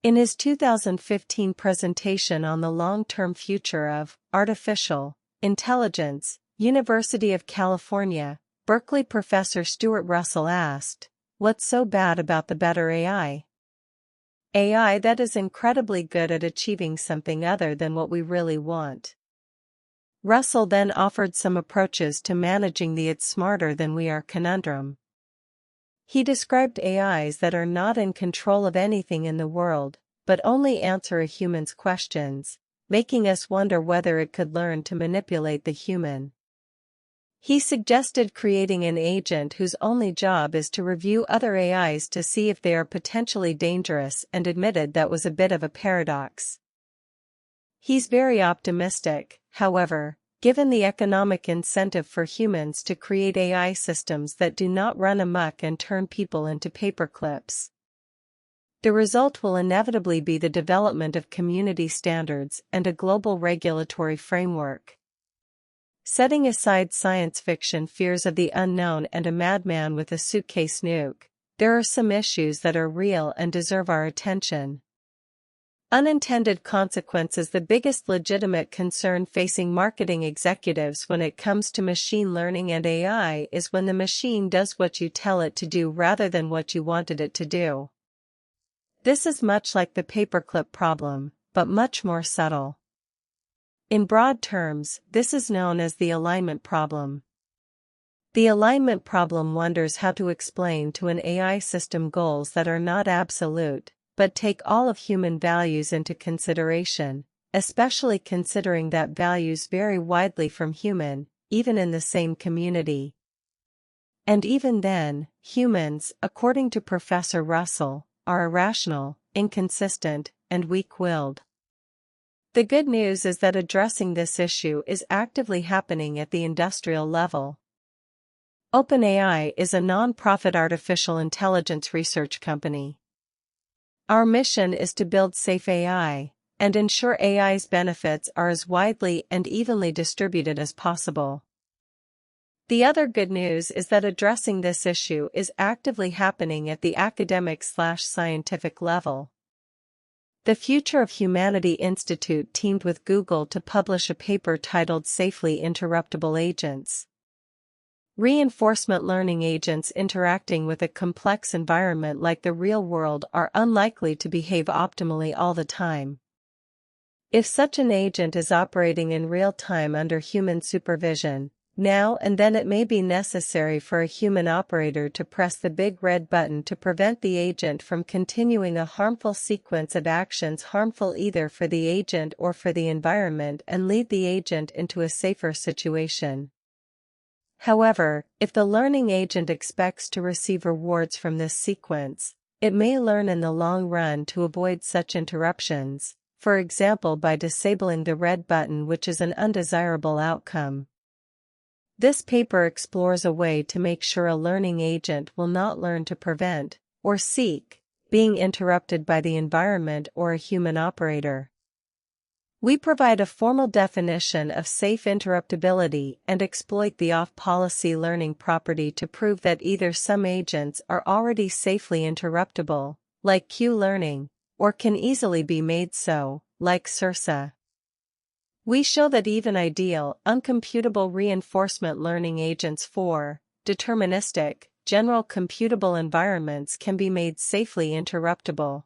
In his 2015 presentation on the long-term future of artificial intelligence, University of California, Berkeley professor Stuart Russell asked, "What's so bad about the better AI? AI that is incredibly good at achieving something other than what we really want." Russell then offered some approaches to managing the "it's smarter than we are" conundrum. He described AIs that are not in control of anything in the world, but only answer a human's questions, making us wonder whether it could learn to manipulate the human. He suggested creating an agent whose only job is to review other AIs to see if they are potentially dangerous, and admitted that was a bit of a paradox. He's very optimistic, however, given the economic incentive for humans to create AI systems that do not run amok and turn people into paperclips. The result will inevitably be the development of community standards and a global regulatory framework. Setting aside science fiction fears of the unknown and a madman with a suitcase nuke, there are some issues that are real and deserve our attention. Unintended consequences. The biggest legitimate concern facing marketing executives when it comes to machine learning and AI is when the machine does what you tell it to do rather than what you wanted it to do. This is much like the paperclip problem, but much more subtle. In broad terms, this is known as the alignment problem. The alignment problem wonders how to explain to an AI system goals that are not absolute, but take all of human values into consideration, especially considering that values vary widely from human, even in the same community. And even then, humans, according to Professor Russell, are irrational, inconsistent, and weak-willed. The good news is that addressing this issue is actively happening at the industrial level. OpenAI is a non-profit artificial intelligence research company. Our mission is to build safe AI and ensure AI's benefits are as widely and evenly distributed as possible. The other good news is that addressing this issue is actively happening at the academic/scientific level. The Future of Humanity Institute teamed with Google to publish a paper titled Safely Interruptible Agents. Reinforcement learning agents interacting with a complex environment like the real world are unlikely to behave optimally all the time. If such an agent is operating in real time under human supervision, now and then it may be necessary for a human operator to press the big red button to prevent the agent from continuing a harmful sequence of actions harmful either for the agent or for the environment and lead the agent into a safer situation. However, if the learning agent expects to receive rewards from this sequence, it may learn in the long run to avoid such interruptions, for example by disabling the red button, which is an undesirable outcome. This paper explores a way to make sure a learning agent will not learn to prevent, or seek, being interrupted by the environment or a human operator. We provide a formal definition of safe interruptibility and exploit the off-policy learning property to prove that either some agents are already safely interruptible, like Q-learning, or can easily be made so, like SURSA. We show that even ideal, uncomputable reinforcement learning agents for deterministic, general computable environments can be made safely interruptible.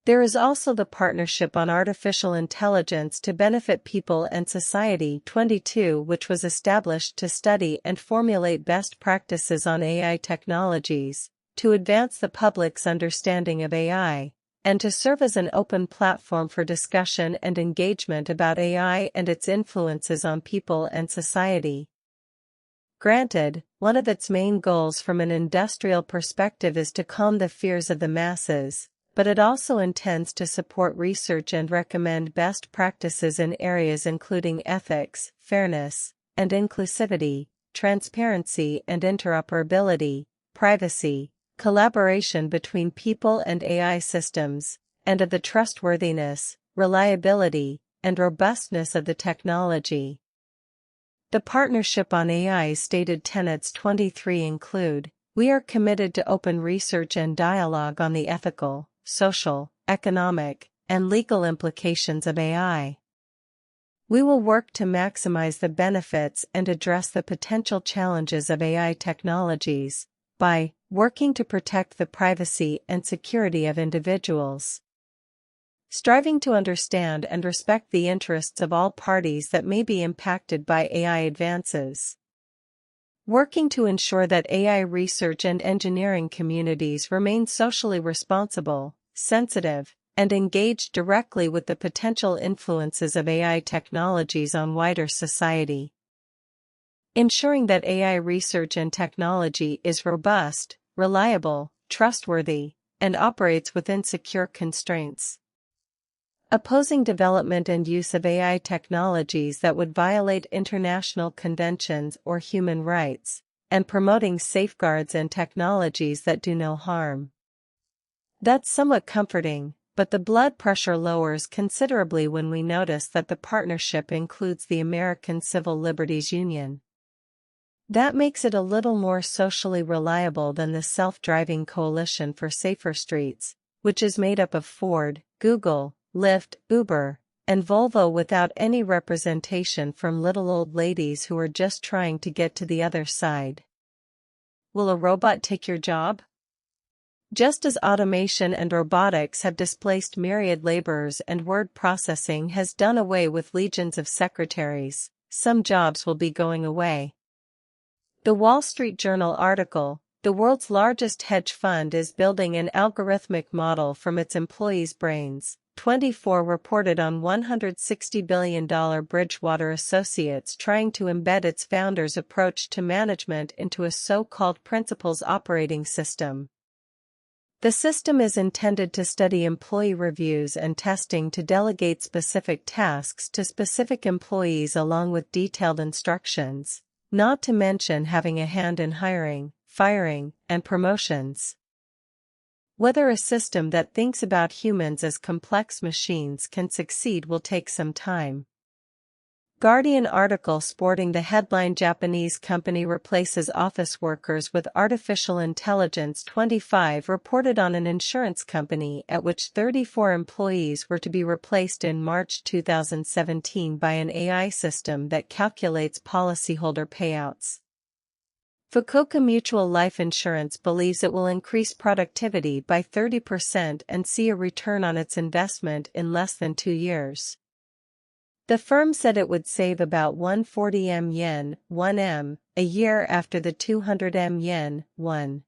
There is also the Partnership on Artificial Intelligence to Benefit People and Society 22, which was established to study and formulate best practices on AI technologies, to advance the public's understanding of AI, and to serve as an open platform for discussion and engagement about AI and its influences on people and society. Granted, one of its main goals from an industrial perspective is to calm the fears of the masses, but it also intends to support research and recommend best practices in areas including ethics, fairness, and inclusivity, transparency and interoperability, privacy, collaboration between people and AI systems, and of the trustworthiness, reliability, and robustness of the technology. The Partnership on AI's stated tenets 23 include: we are committed to open research and dialogue on the ethical, social, economic, and legal implications of AI. We will work to maximize the benefits and address the potential challenges of AI technologies by working to protect the privacy and security of individuals, striving to understand and respect the interests of all parties that may be impacted by AI advances, working to ensure that AI research and engineering communities remain socially responsible, sensitive, and engaged directly with the potential influences of AI technologies on wider society, ensuring that AI research and technology is robust, reliable, trustworthy, and operates within secure constraints, opposing development and use of AI technologies that would violate international conventions or human rights, and promoting safeguards and technologies that do no harm. That's somewhat comforting, but the blood pressure lowers considerably when we notice that the partnership includes the American Civil Liberties Union. That makes it a little more socially reliable than the Self-Driving Coalition for Safer Streets, which is made up of Ford, Google, Lyft, Uber, and Volvo without any representation from little old ladies who are just trying to get to the other side. Will a robot take your job? Just as automation and robotics have displaced myriad laborers and word processing has done away with legions of secretaries, some jobs will be going away. The Wall Street Journal article, The world's largest hedge fund is building an algorithmic model from its employees' brains. 24 reported on $160 billion Bridgewater Associates trying to embed its founder's approach to management into a so-called principles operating system. The system is intended to study employee reviews and testing to delegate specific tasks to specific employees along with detailed instructions, not to mention having a hand in hiring, firing, and promotions. Whether a system that thinks about humans as complex machines can succeed will take some time. Guardian article sporting the headline Japanese company replaces office workers with artificial intelligence. 25 reported on an insurance company at which 34 employees were to be replaced in March 2017 by an AI system that calculates policyholder payouts. Fukuoka Mutual Life Insurance believes it will increase productivity by 30% and see a return on its investment in less than 2 years. The firm said it would save about 140 yen, 1 a year after the 200 yen, 1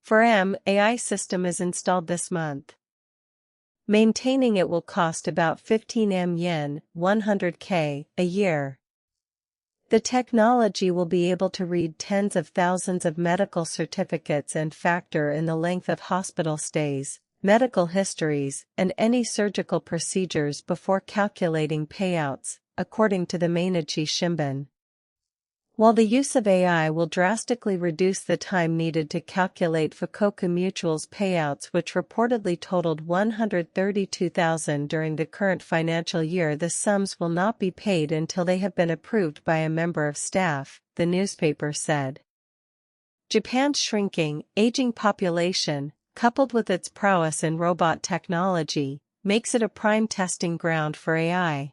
for AI system is installed this month. Maintaining it will cost about 15 yen, 100k, a year. The technology will be able to read tens of thousands of medical certificates and factor in the length of hospital stays, medical histories, and any surgical procedures before calculating payouts, according to the Mainichi Shimbun. While the use of AI will drastically reduce the time needed to calculate Fukuoka Mutual's payouts, which reportedly totaled 132,000 during the current financial year, the sums will not be paid until they have been approved by a member of staff, the newspaper said. Japan's shrinking, aging population, coupled with its prowess in robot technology, makes it a prime testing ground for AI.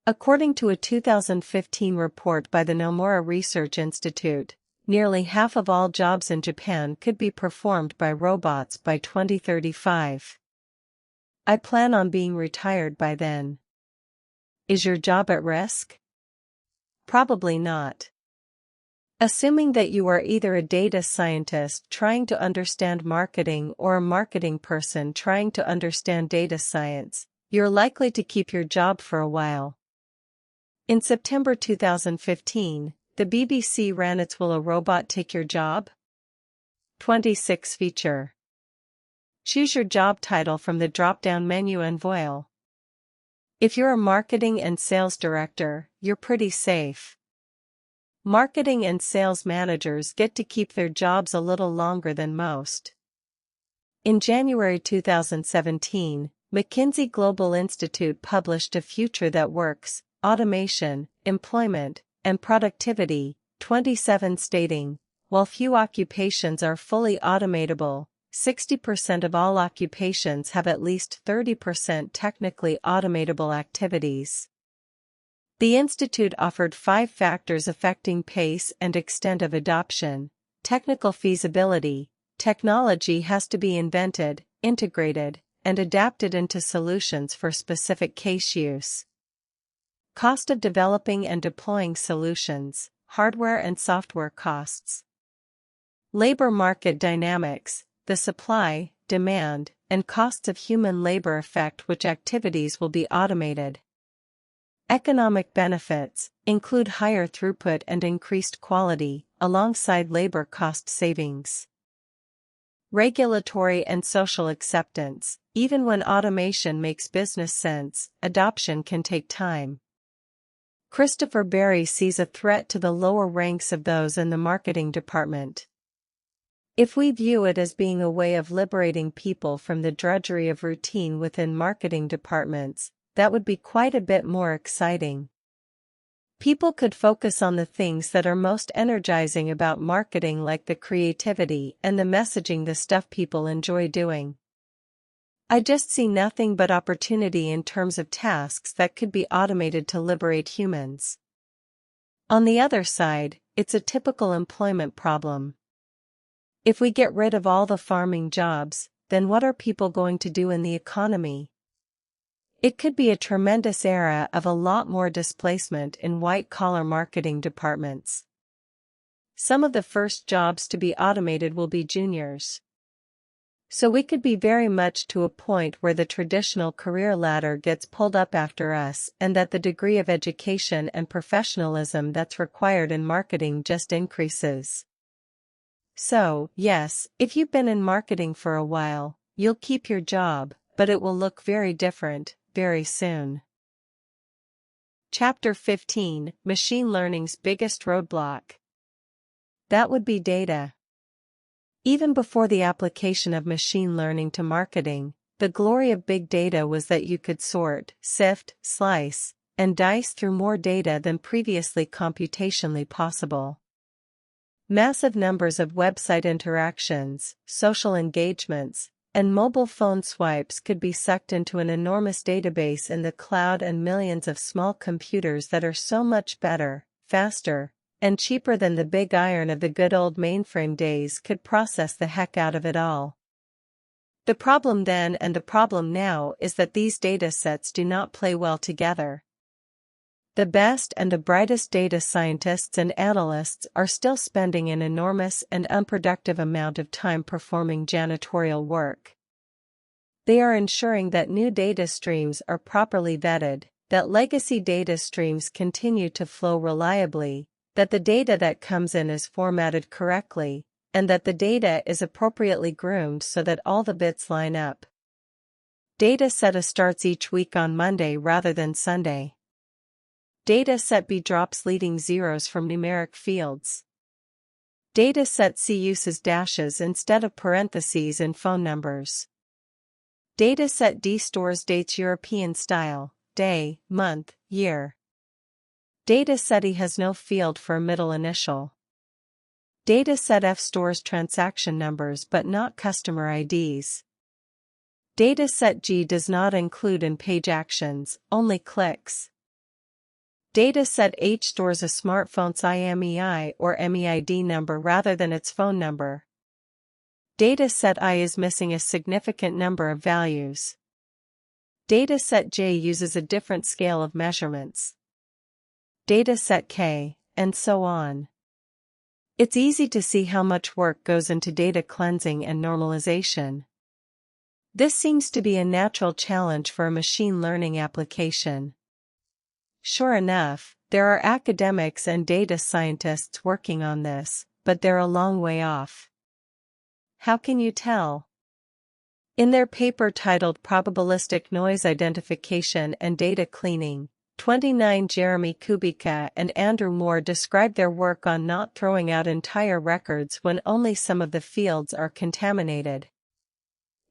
According to a 2015 report by the Nomura Research Institute, nearly half of all jobs in Japan could be performed by robots by 2035. I plan on being retired by then. Is your job at risk? Probably not. Assuming that you are either a data scientist trying to understand marketing or a marketing person trying to understand data science, you're likely to keep your job for a while. In September 2015, the BBC ran its Will a Robot Take Your Job? 26 feature. Choose your job title from the drop-down menu and voila. If you're a marketing and sales director, you're pretty safe. Marketing and sales managers get to keep their jobs a little longer than most. In January 2017, McKinsey Global Institute published A Future That Works, Automation, Employment, and Productivity, 27 stating, while few occupations are fully automatable, 60% of all occupations have at least 30% technically automatable activities. The institute offered 5 factors affecting pace and extent of adoption: technical feasibility. Technology has to be invented, integrated, and adapted into solutions for specific case use. Cost of developing and deploying solutions, hardware and software costs. Labor market dynamics, the supply, demand, and costs of human labor affect which activities will be automated. Economic benefits include higher throughput and increased quality, alongside labor cost savings. Regulatory and social acceptance. Even when automation makes business sense, adoption can take time. Christopher Berry sees a threat to the lower ranks of those in the marketing department. If we view it as being a way of liberating people from the drudgery of routine within marketing departments, that would be quite a bit more exciting. People could focus on the things that are most energizing about marketing, like the creativity and the messaging, the stuff people enjoy doing. I just see nothing but opportunity in terms of tasks that could be automated to liberate humans. On the other side, it's a typical employment problem. If we get rid of all the farming jobs, then what are people going to do in the economy? It could be a tremendous era of a lot more displacement in white-collar marketing departments. Some of the first jobs to be automated will be juniors. So we could be very much to a point where the traditional career ladder gets pulled up after us, and that the degree of education and professionalism that's required in marketing just increases. So, yes, if you've been in marketing for a while, you'll keep your job, but it will look very different, very soon. Chapter 15: Machine Learning's Biggest Roadblock. That would be data. Even before the application of machine learning to marketing, the glory of big data was that you could sort, sift, slice, and dice through more data than previously computationally possible. Massive numbers of website interactions, social engagements, and mobile phone swipes could be sucked into an enormous database in the cloud, and millions of small computers that are so much better, faster, and cheaper than the big iron of the good old mainframe days could process the heck out of it all. The problem then and the problem now is that these data sets do not play well together. The best and the brightest data scientists and analysts are still spending an enormous and unproductive amount of time performing janitorial work. They are ensuring that new data streams are properly vetted, that legacy data streams continue to flow reliably, that the data that comes in is formatted correctly, and that the data is appropriately groomed so that all the bits line up. Data set A starts each week on Monday rather than Sunday. Data set B drops leading zeros from numeric fields. Data set C uses dashes instead of parentheses in phone numbers. Data set D stores dates European style, day, month, year. Data set E has no field for a middle initial. Data set F stores transaction numbers but not customer IDs. Data set G does not include in-page actions, only clicks. Data set H stores a smartphone's IMEI or MEID number rather than its phone number. Data set I is missing a significant number of values. Data set J uses a different scale of measurements. Data set K, and so on. It's easy to see how much work goes into data cleansing and normalization. This seems to be a natural challenge for a machine learning application. Sure enough, there are academics and data scientists working on this, but they're a long way off. How can you tell? In their paper titled Probabilistic Noise Identification and Data Cleaning, 29 Jeremy Kubica and Andrew Moore describe their work on not throwing out entire records when only some of the fields are contaminated.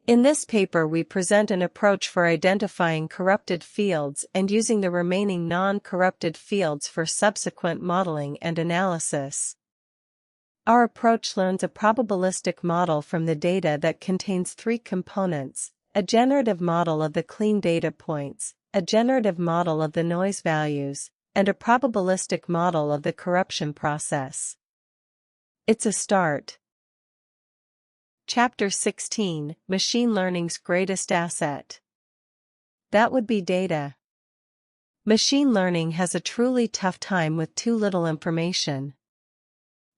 In this paper we present an approach for identifying corrupted fields and using the remaining non-corrupted fields for subsequent modeling and analysis. Our approach learns a probabilistic model from the data that contains three components: a generative model of the clean data points, a generative model of the noise values, and a probabilistic model of the corruption process. It's a start. Chapter 16: Machine Learning's Greatest Asset. That would be data. Machine learning has a truly tough time with too little information.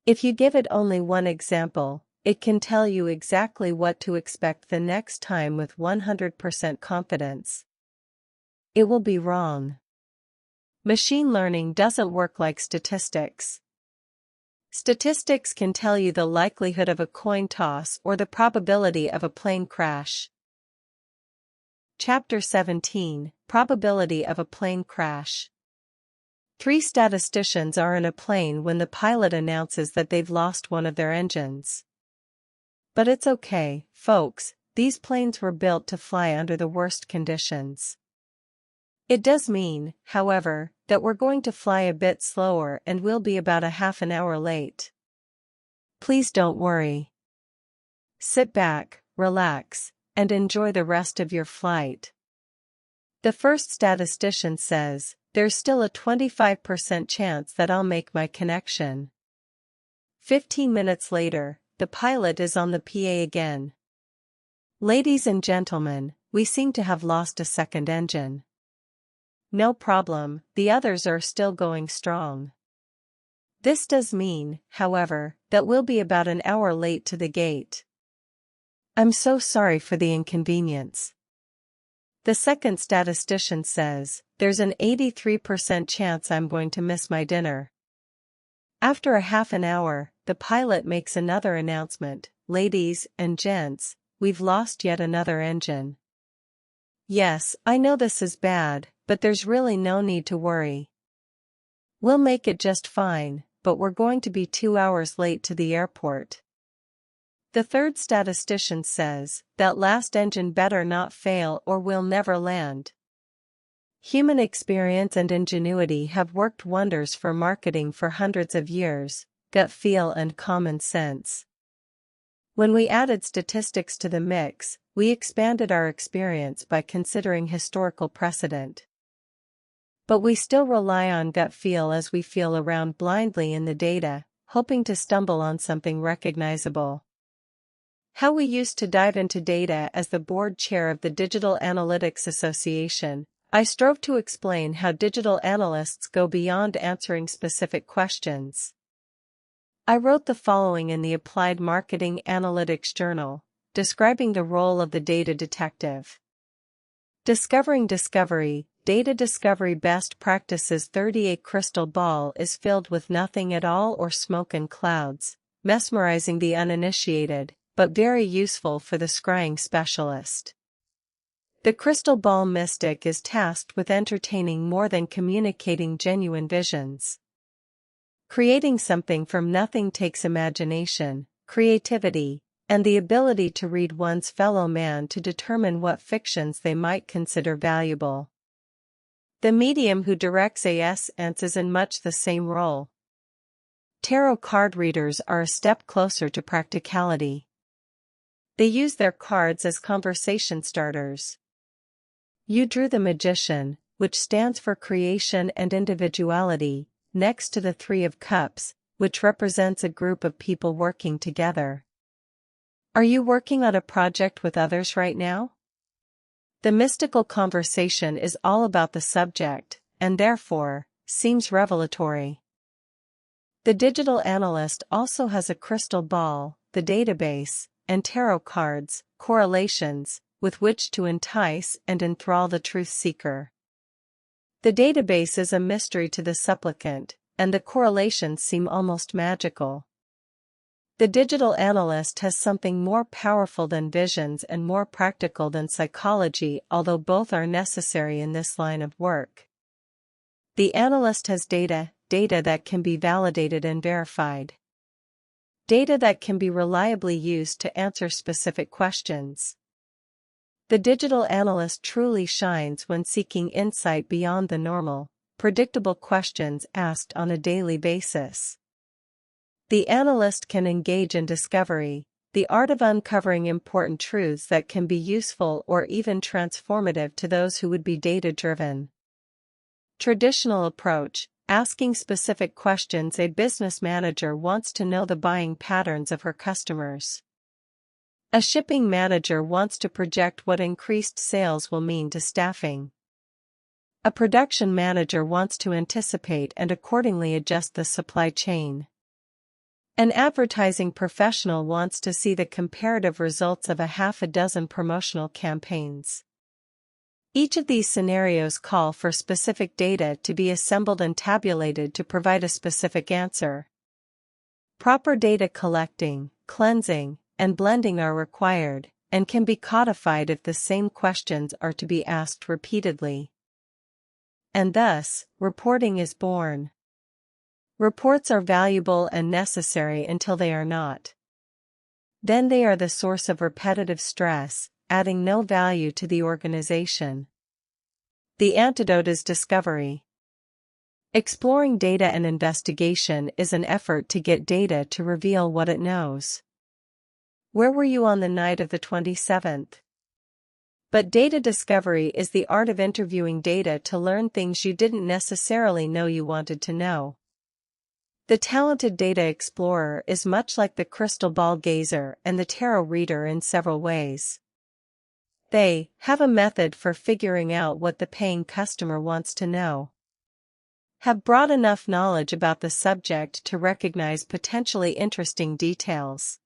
If you give it only one example, it can tell you exactly what to expect the next time with 100% confidence. It will be wrong. Machine learning doesn't work like statistics. Statistics can tell you the likelihood of a coin toss or the probability of a plane crash. Chapter 17: Probability of a plane crash. 3 statisticians are in a plane when the pilot announces that they've lost one of their engines. But it's okay, folks, these planes were built to fly under the worst conditions. It does mean, however, that we're going to fly a bit slower and we'll be about a half an hour late. Please don't worry. Sit back, relax, and enjoy the rest of your flight. The first statistician says, "There's still a 25% chance that I'll make my connection." 15 minutes later, the pilot is on the PA again. "Ladies and gentlemen, we seem to have lost a second engine." "No problem, the others are still going strong." This does mean, however, that we'll be about an hour late to the gate. I'm so sorry for the inconvenience. The second statistician says, there's an 83% chance I'm going to miss my dinner. After a half an hour, the pilot makes another announcement, ladies and gents, we've lost yet another engine. Yes, I know this is bad, but there's really no need to worry. We'll make it just fine, but we're going to be 2 hours late to the airport. The third statistician says, that last engine better not fail or we'll never land. Human experience and ingenuity have worked wonders for marketing for hundreds of years, gut feel and common sense. When we added statistics to the mix, we expanded our experience by considering historical precedent. But we still rely on gut feel as we feel around blindly in the data, hoping to stumble on something recognizable. How we used to dive into data. As the board chair of the Digital Analytics Association, I strove to explain how digital analysts go beyond answering specific questions. I wrote the following in the Applied Marketing Analytics Journal, describing the role of the data detective. Discovering discovery, data discovery best practices. 38 crystal ball is filled with nothing at all or smoke and clouds, mesmerizing the uninitiated, but very useful for the scrying specialist. The crystal ball mystic is tasked with entertaining more than communicating genuine visions. Creating something from nothing takes imagination, creativity, and the ability to read one's fellow man to determine what fictions they might consider valuable. The medium who directs AS&S is in much the same role. Tarot card readers are a step closer to practicality. They use their cards as conversation starters. You drew the Magician, which stands for creation and individuality, next to the Three of Cups, which represents a group of people working together. Are you working on a project with others right now? The mystical conversation is all about the subject, and therefore, seems revelatory. The digital analyst also has a crystal ball, the database, and tarot cards, correlations, with which to entice and enthrall the truth seeker. The database is a mystery to the supplicant, and the correlations seem almost magical. The digital analyst has something more powerful than visions and more practical than psychology, although both are necessary in this line of work. The analyst has data that can be validated and verified. Data that can be reliably used to answer specific questions. The digital analyst truly shines when seeking insight beyond the normal, predictable questions asked on a daily basis. The analyst can engage in discovery, the art of uncovering important truths that can be useful or even transformative to those who would be data-driven. Traditional approach, asking specific questions. A business manager wants to know the buying patterns of her customers. A shipping manager wants to project what increased sales will mean to staffing. A production manager wants to anticipate and accordingly adjust the supply chain. An advertising professional wants to see the comparative results of a half a dozen promotional campaigns. Each of these scenarios call for specific data to be assembled and tabulated to provide a specific answer. Proper data collecting, cleansing, and blending are required, and can be codified if the same questions are to be asked repeatedly. And thus, reporting is born. Reports are valuable and necessary until they are not. Then they are the source of repetitive stress, adding no value to the organization. The antidote is discovery. Exploring data and investigation is an effort to get data to reveal what it knows. Where were you on the night of the 27th? But data discovery is the art of interviewing data to learn things you didn't necessarily know you wanted to know. The talented data explorer is much like the crystal ball gazer and the tarot reader in several ways. They have a method for figuring out what the paying customer wants to know. Have broad enough knowledge about the subject to recognize potentially interesting details.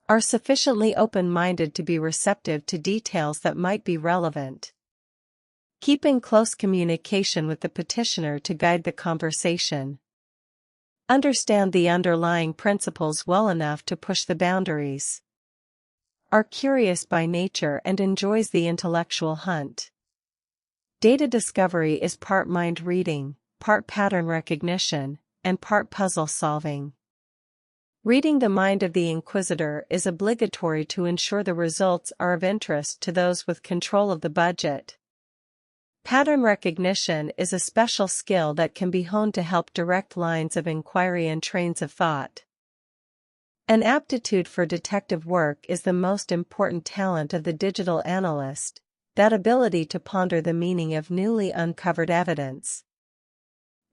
Are sufficiently open-minded to be receptive to details that might be relevant. Keep in close communication with the petitioner to guide the conversation. Understand the underlying principles well enough to push the boundaries. Are curious by nature and enjoys the intellectual hunt. Data discovery is part mind reading, part pattern recognition, and part puzzle solving. Reading the mind of the inquisitor is obligatory to ensure the results are of interest to those with control of the budget. Pattern recognition is a special skill that can be honed to help direct lines of inquiry and trains of thought. An aptitude for detective work is the most important talent of the digital analyst, that ability to ponder the meaning of newly uncovered evidence.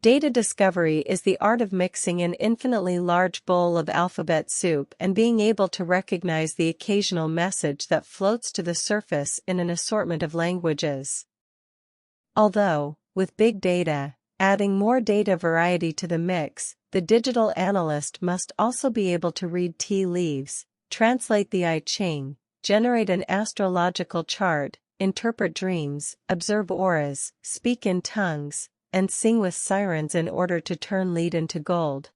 Data discovery is the art of mixing an infinitely large bowl of alphabet soup and being able to recognize the occasional message that floats to the surface in an assortment of languages. Although, with big data, adding more data variety to the mix, the digital analyst must also be able to read tea leaves, translate the I Ching, generate an astrological chart, interpret dreams, observe auras, speak in tongues, and sing with sirens in order to turn lead into gold.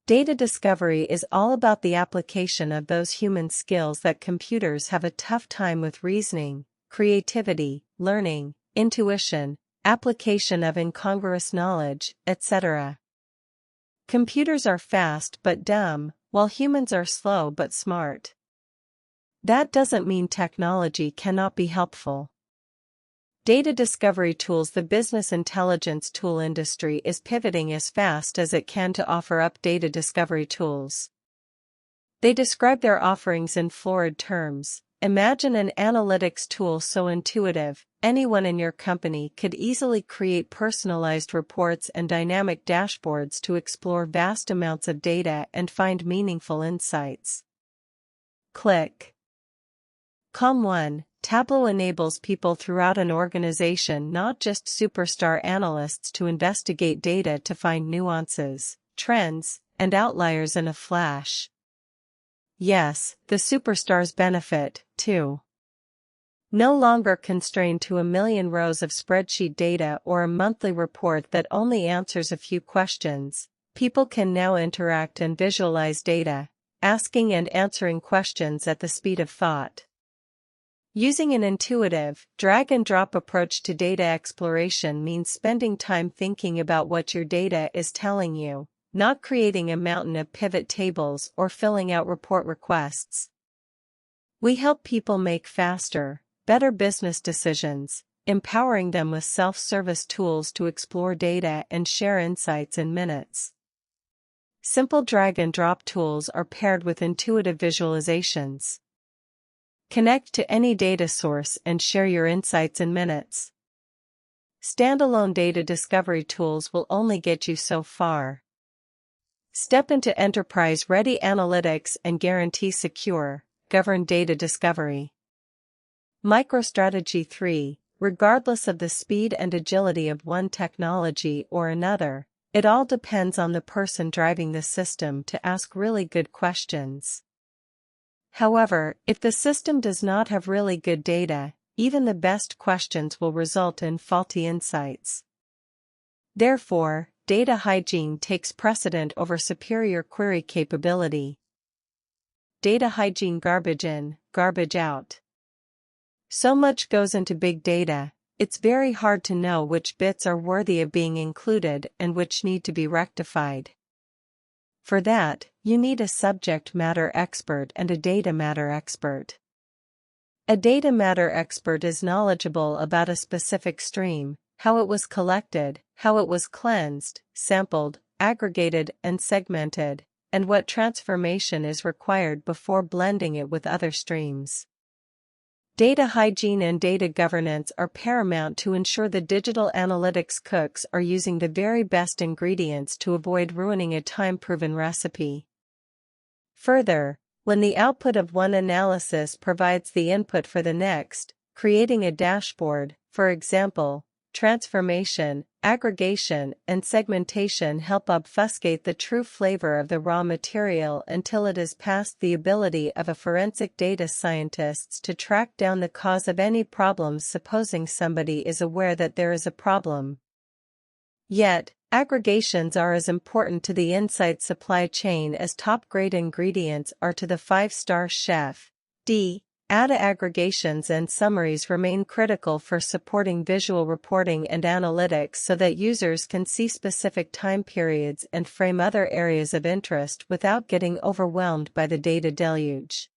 Data discovery is all about the application of those human skills that computers have a tough time with: reasoning, creativity, learning, intuition, application of incongruous knowledge, etc. Computers are fast but dumb, while humans are slow but smart. That doesn't mean technology cannot be helpful. Data discovery tools: the business intelligence tool industry is pivoting as fast as it can to offer up data discovery tools. They describe their offerings in florid terms. Imagine an analytics tool so intuitive, anyone in your company could easily create personalized reports and dynamic dashboards to explore vast amounts of data and find meaningful insights. Click. Com1. Tableau enables people throughout an organization, not just superstar analysts, to investigate data to find nuances, trends, and outliers in a flash. Yes, the superstars benefit, too. No longer constrained to a million rows of spreadsheet data or a monthly report that only answers a few questions, people can now interact and visualize data, asking and answering questions at the speed of thought. Using an intuitive, drag-and-drop approach to data exploration means spending time thinking about what your data is telling you, not creating a mountain of pivot tables or filling out report requests. We help people make faster, better business decisions, empowering them with self-service tools to explore data and share insights in minutes. Simple drag-and-drop tools are paired with intuitive visualizations. Connect to any data source and share your insights in minutes. Standalone data discovery tools will only get you so far. Step into enterprise-ready analytics and guarantee secure, governed data discovery. MicroStrategy 3. Regardless of the speed and agility of one technology or another, it all depends on the person driving the system to ask really good questions. However, if the system does not have really good data, even the best questions will result in faulty insights. Therefore, data hygiene takes precedent over superior query capability. Data hygiene: garbage in, garbage out. So much goes into big data, it's very hard to know which bits are worthy of being included and which need to be rectified. For that, you need a subject matter expert and a data matter expert. A data matter expert is knowledgeable about a specific stream, how it was collected, how it was cleansed, sampled, aggregated, and segmented, and what transformation is required before blending it with other streams. Data hygiene and data governance are paramount to ensure the digital analytics cooks are using the very best ingredients to avoid ruining a time-proven recipe. Further, when the output of one analysis provides the input for the next, creating a dashboard, for example, transformation, aggregation, and segmentation help obfuscate the true flavor of the raw material until it is past the ability of a forensic data scientist to track down the cause of any problems, supposing somebody is aware that there is a problem. Yet, aggregations are as important to the inside supply chain as top-grade ingredients are to the five-star chef. Data aggregations and summaries remain critical for supporting visual reporting and analytics so that users can see specific time periods and frame other areas of interest without getting overwhelmed by the data deluge.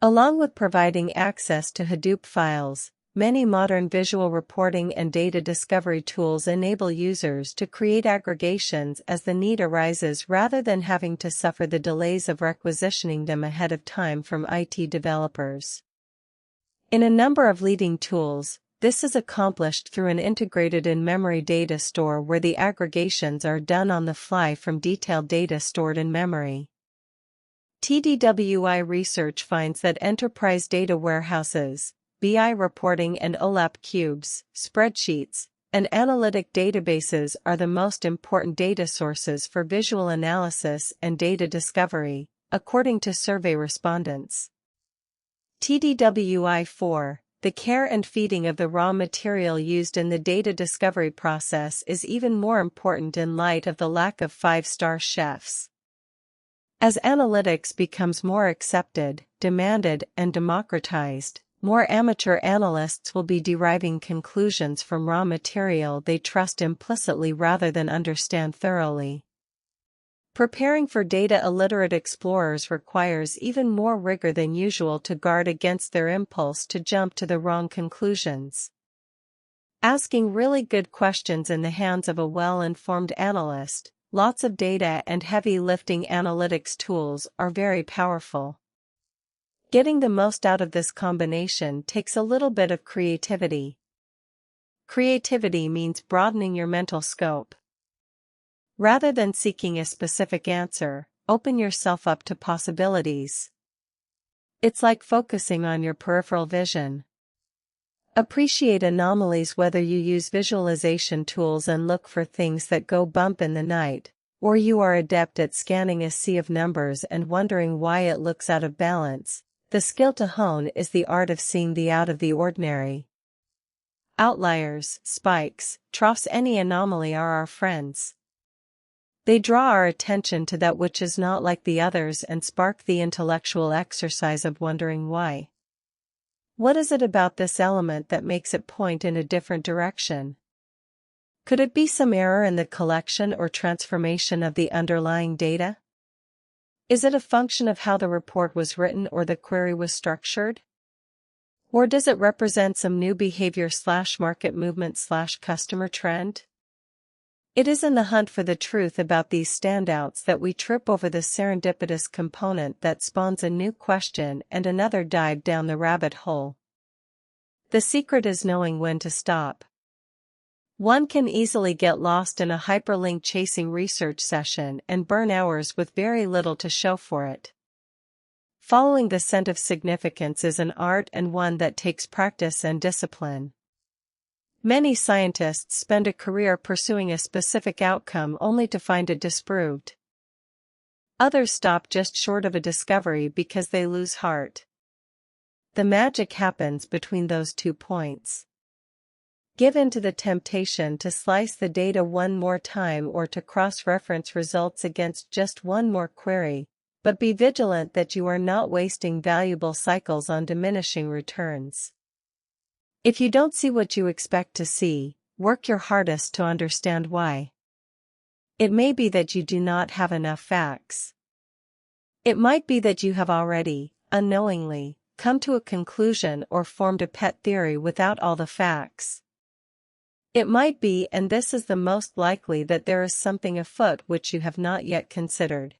Along with providing access to Hadoop files, many modern visual reporting and data discovery tools enable users to create aggregations as the need arises rather than having to suffer the delays of requisitioning them ahead of time from IT developers. In a number of leading tools, this is accomplished through an integrated in-memory data store where the aggregations are done on the fly from detailed data stored in memory. TDWI research finds that enterprise data warehouses, BI reporting and OLAP cubes, spreadsheets, and analytic databases are the most important data sources for visual analysis and data discovery, according to survey respondents. TDWI-4, the care and feeding of the raw material used in the data discovery process is even more important in light of the lack of five-star chefs. As analytics becomes more accepted, demanded, and democratized, more amateur analysts will be deriving conclusions from raw material they trust implicitly rather than understand thoroughly. Preparing for data-illiterate explorers requires even more rigor than usual to guard against their impulse to jump to the wrong conclusions. Asking really good questions in the hands of a well-informed analyst, lots of data and heavy-lifting analytics tools are very powerful. Getting the most out of this combination takes a little bit of creativity. Creativity means broadening your mental scope. Rather than seeking a specific answer, open yourself up to possibilities. It's like focusing on your peripheral vision. Appreciate anomalies whether you use visualization tools and look for things that go bump in the night, or you are adept at scanning a sea of numbers and wondering why it looks out of balance. The skill to hone is the art of seeing the out of the ordinary. Outliers, spikes, troughs, any anomaly are our friends. They draw our attention to that which is not like the others and spark the intellectual exercise of wondering why. What is it about this element that makes it point in a different direction? Could it be some error in the collection or transformation of the underlying data? Is it a function of how the report was written or the query was structured? Or does it represent some new behavior/market movement/customer trend? It is in the hunt for the truth about these standouts that we trip over the serendipitous component that spawns a new question and another dive down the rabbit hole. The secret is knowing when to stop. One can easily get lost in a hyperlink chasing research session and burn hours with very little to show for it. Following the scent of significance is an art and one that takes practice and discipline. Many scientists spend a career pursuing a specific outcome only to find it disproved. Others stop just short of a discovery because they lose heart. The magic happens between those 2 points. Give in to the temptation to slice the data one more time or to cross-reference results against just one more query, but be vigilant that you are not wasting valuable cycles on diminishing returns. If you don't see what you expect to see, work your hardest to understand why. It may be that you do not have enough facts. It might be that you have already, unknowingly, come to a conclusion or formed a pet theory without all the facts. It might be, and this is the most likely, that there is something afoot which you have not yet considered.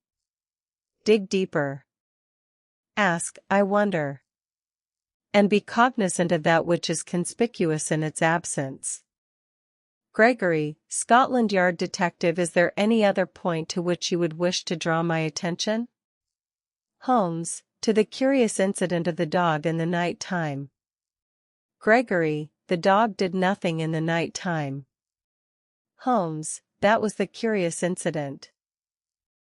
Dig deeper. Ask, I wonder. And be cognizant of that which is conspicuous in its absence. Gregory, Scotland Yard detective. Is there any other point to which you would wish to draw my attention? Holmes, to the curious incident of the dog in the night time. Gregory, the dog did nothing in the night time. Holmes, that was the curious incident.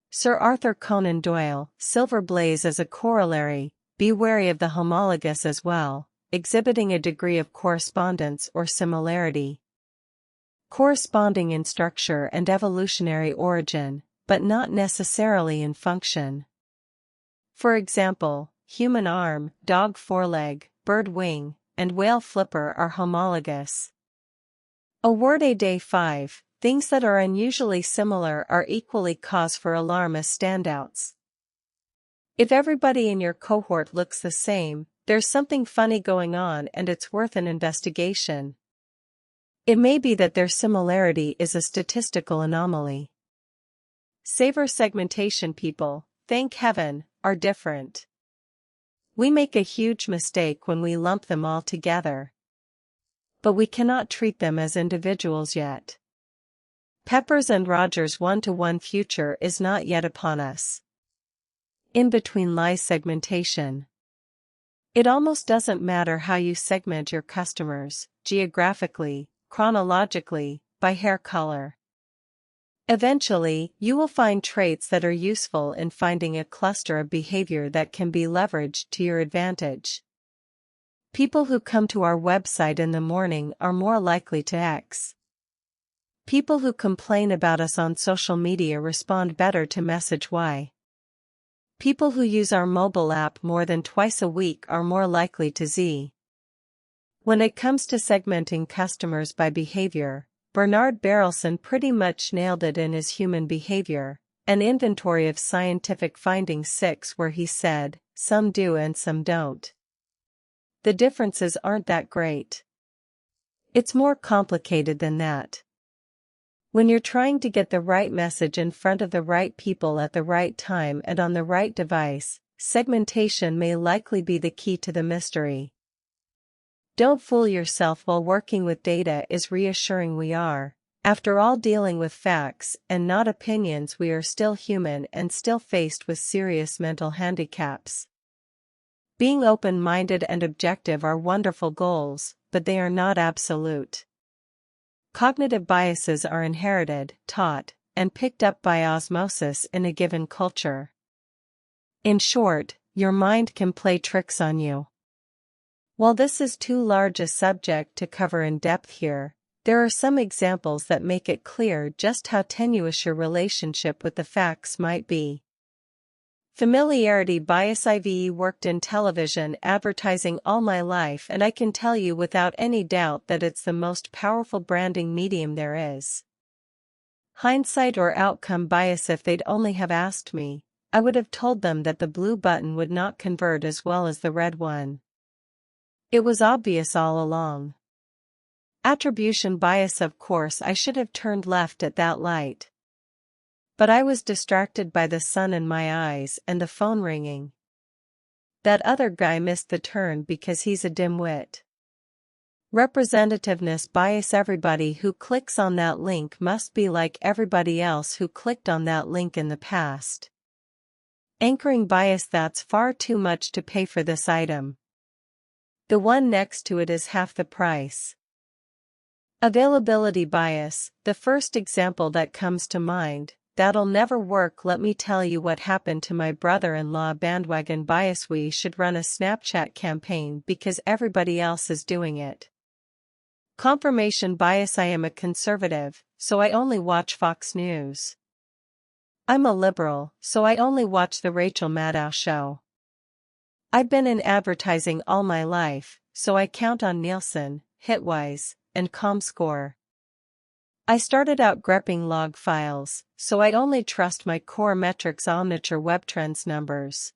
Sir Arthur Conan Doyle, Silver Blaze as a corollary, be wary of the homologous as well, exhibiting a degree of correspondence or similarity. Corresponding in structure and evolutionary origin, but not necessarily in function. For example, human arm, dog foreleg, bird wing, and whale flipper are homologous. A word a day 5. Things that are unusually similar are equally cause for alarm as standouts. If everybody in your cohort looks the same, there's something funny going on and it's worth an investigation. It may be that their similarity is a statistical anomaly. Savor segmentation people, thank heaven, are different. We make a huge mistake when we lump them all together. But we cannot treat them as individuals yet. Peppers and Rogers' one-to-one future is not yet upon us. In between lies segmentation. It almost doesn't matter how you segment your customers, geographically, chronologically, by hair color. Eventually, you will find traits that are useful in finding a cluster of behavior that can be leveraged to your advantage. People who come to our website in the morning are more likely to X. People who complain about us on social media respond better to message Y. People who use our mobile app more than twice a week are more likely to Z. When it comes to segmenting customers by behavior, Bernard Berelson pretty much nailed it in his Human Behavior, an inventory of scientific findings 6, where he said, some do and some don't. The differences aren't that great. It's more complicated than that. When you're trying to get the right message in front of the right people at the right time and on the right device, segmentation may likely be the key to the mystery. Don't fool yourself while working with data is reassuring. We are, after all, dealing with facts and not opinions. We are still human and still faced with serious mental handicaps. Being open-minded and objective are wonderful goals, but they are not absolute. Cognitive biases are inherited, taught, and picked up by osmosis in a given culture. In short, your mind can play tricks on you. While this is too large a subject to cover in depth here, there are some examples that make it clear just how tenuous your relationship with the facts might be. Familiarity bias. I've worked in television advertising all my life, and I can tell you without any doubt that it's the most powerful branding medium there is. Hindsight or outcome bias. If they'd only have asked me, I would have told them that the blue button would not convert as well as the red one. It was obvious all along. Attribution bias. Of course I should have turned left at that light. But I was distracted by the sun in my eyes and the phone ringing. That other guy missed the turn because he's a dimwit. Representativeness bias. Everybody who clicks on that link must be like everybody else who clicked on that link in the past. Anchoring bias. That's far too much to pay for this item. The one next to it is half the price. Availability bias. The first example that comes to mind. That'll never work. Let me tell you what happened to my brother-in-law. Bandwagon bias. We should run a Snapchat campaign because everybody else is doing it. Confirmation bias. I am a conservative, so I only watch Fox News. I'm a liberal, so I only watch the Rachel Maddow show. I've been in advertising all my life, so I count on Nielsen, Hitwise, and ComScore. I started out grepping log files, so I only trust my core metrics. Omniture Web Trends numbers.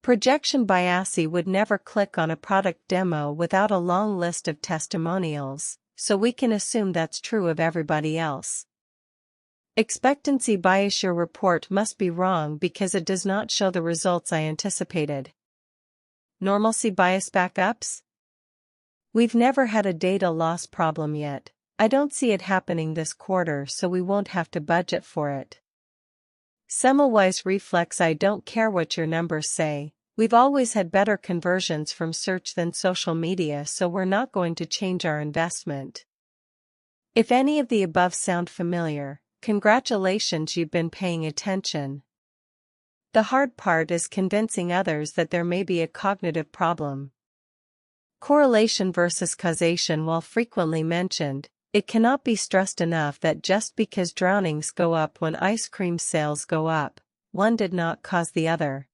Projection bias. Would never click on a product demo without a long list of testimonials, so we can assume that's true of everybody else. Expectancy bias. Your report must be wrong because it does not show the results I anticipated. Normalcy bias. Backups. We've never had a data loss problem yet. I don't see it happening this quarter, so we won't have to budget for it. Semmelweis reflex. I don't care what your numbers say, We've always had better conversions from search than social media, so we're not going to change our investment. If any of the above sound familiar, congratulations, you've been paying attention. The hard part is convincing others that there may be a cognitive problem. Correlation versus causation. While frequently mentioned, it cannot be stressed enough that just because drownings go up when ice cream sales go up, one did not cause the other.